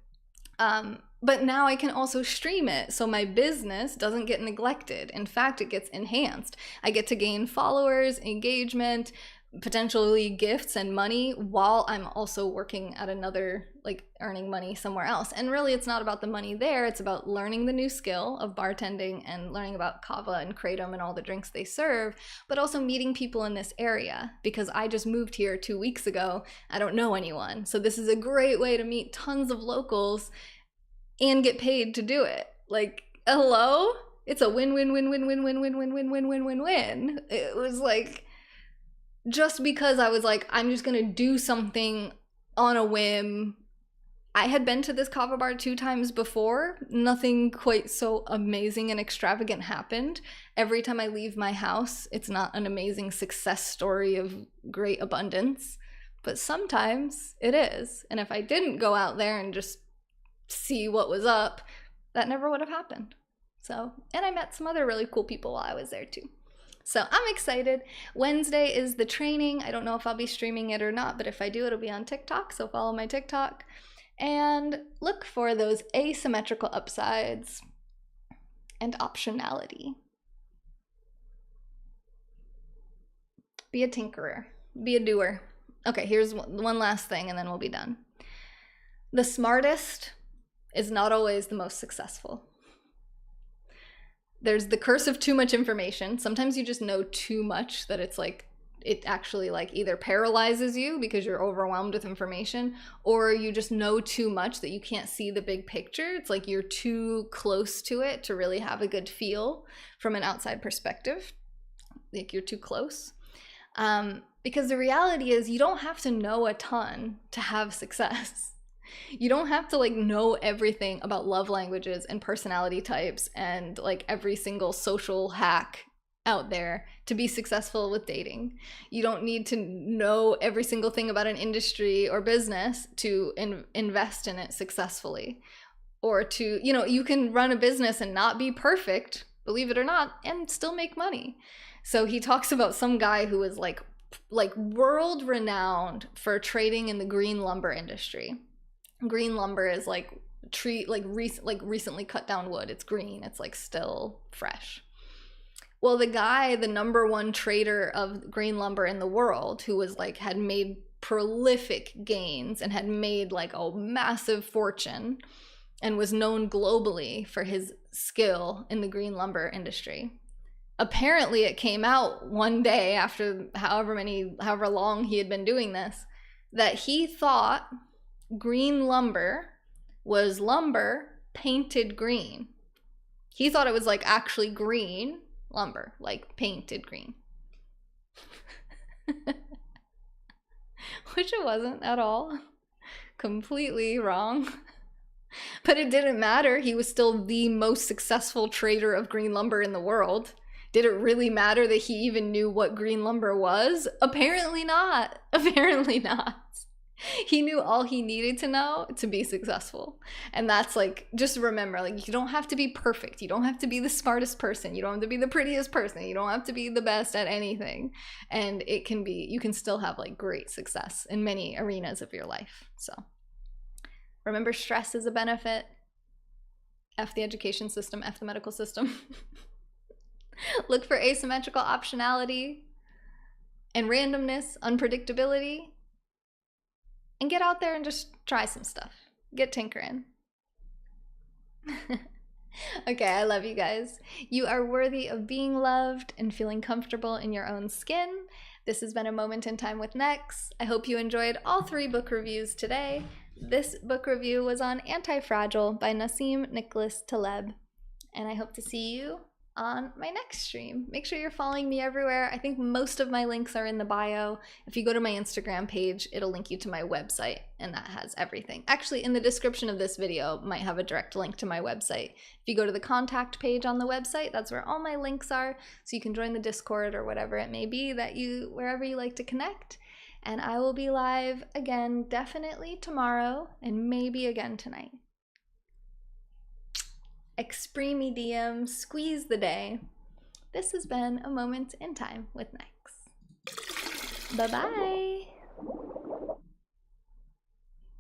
But now I can also stream it, so my business doesn't get neglected. In fact, it gets enhanced. I get to gain followers, engagement, potentially gifts and money, while I'm also working at another, like earning money somewhere else. And really, it's not about the money there. It's about learning the new skill of bartending and learning about kava and kratom and all the drinks they serve, but also meeting people in this area, because I just moved here 2 weeks ago. I don't know anyone. So this is a great way to meet tons of locals and get paid to do it. Like, hello? It's a win-win-win-win-win-win-win-win-win-win-win-win. It was like, just because I was like, I'm just gonna do something on a whim. I had been to this kava bar 2 times before. Nothing quite so amazing and extravagant happened. Every time I leave my house, it's not an amazing success story of great abundance, but sometimes it is. And if I didn't go out there and just see what was up, that never would have happened. So, and I met some other really cool people while I was there too. So I'm excited. Wednesday is the training. I don't know if I'll be streaming it or not, but if I do, it'll be on TikTok, so follow my TikTok and look for those asymmetrical upsides and optionality. Be a tinkerer, be a doer. Okay, here's one last thing and then we'll be done. The smartest is not always the most successful. There's the curse of too much information. Sometimes you just know too much that it's like, it actually like either paralyzes you because you're overwhelmed with information, or you just know too much that you can't see the big picture. It's like you're too close to it to really have a good feel from an outside perspective. Like, you're too close. Because the reality is you don't have to know a ton to have success. You don't have to like know everything about love languages and personality types and like every single social hack out there to be successful with dating. You don't need to know every single thing about an industry or business to invest in it successfully. Or to, you know, you can run a business and not be perfect, believe it or not, and still make money. So he talks about some guy who is like world renowned for trading in the green lumber industry. Green lumber is like recently cut down wood. It's green. It's like still fresh. Well, the guy, the number one trader of green lumber in the world, who was like had made prolific gains and had made like a massive fortune and was known globally for his skill in the green lumber industry. Apparently it came out one day after however long he had been doing this, that he thought green lumber was lumber painted green. He thought it was like actually green lumber, like painted green. Which it wasn't at all. Completely wrong. But it didn't matter. He was still the most successful trader of green lumber in the world. Did it really matter that he even knew what green lumber was? Apparently not. Apparently not. He knew all he needed to know to be successful. And that's like, just remember, like, you don't have to be perfect. You don't have to be the smartest person. You don't have to be the prettiest person. You don't have to be the best at anything. And you can still have like great success in many arenas of your life. So remember, stress is a benefit. F the education system, F the medical system. Look for asymmetrical optionality and randomness, unpredictability. And get out there and just try some stuff. Get tinkering. Okay, I love you guys. You are worthy of being loved and feeling comfortable in your own skin. This has been a moment in time with Nex. I hope you enjoyed all 3 book reviews today. This book review was on Antifragile by Nassim Taleb. And I hope to see you on my next stream. Make sure you're following me everywhere. I think most of my links are in the bio. If you go to my Instagram page, it'll link you to my website, and that has everything. Actually, in the description of this video might have a direct link to my website. If you go to the contact page on the website, that's where all my links are, so you can join the Discord or whatever it may be wherever you like to connect. And I will be live again definitely tomorrow and maybe again tonight. Expreme DM, squeeze the day. This has been a moment in time with Nex. Bye-bye.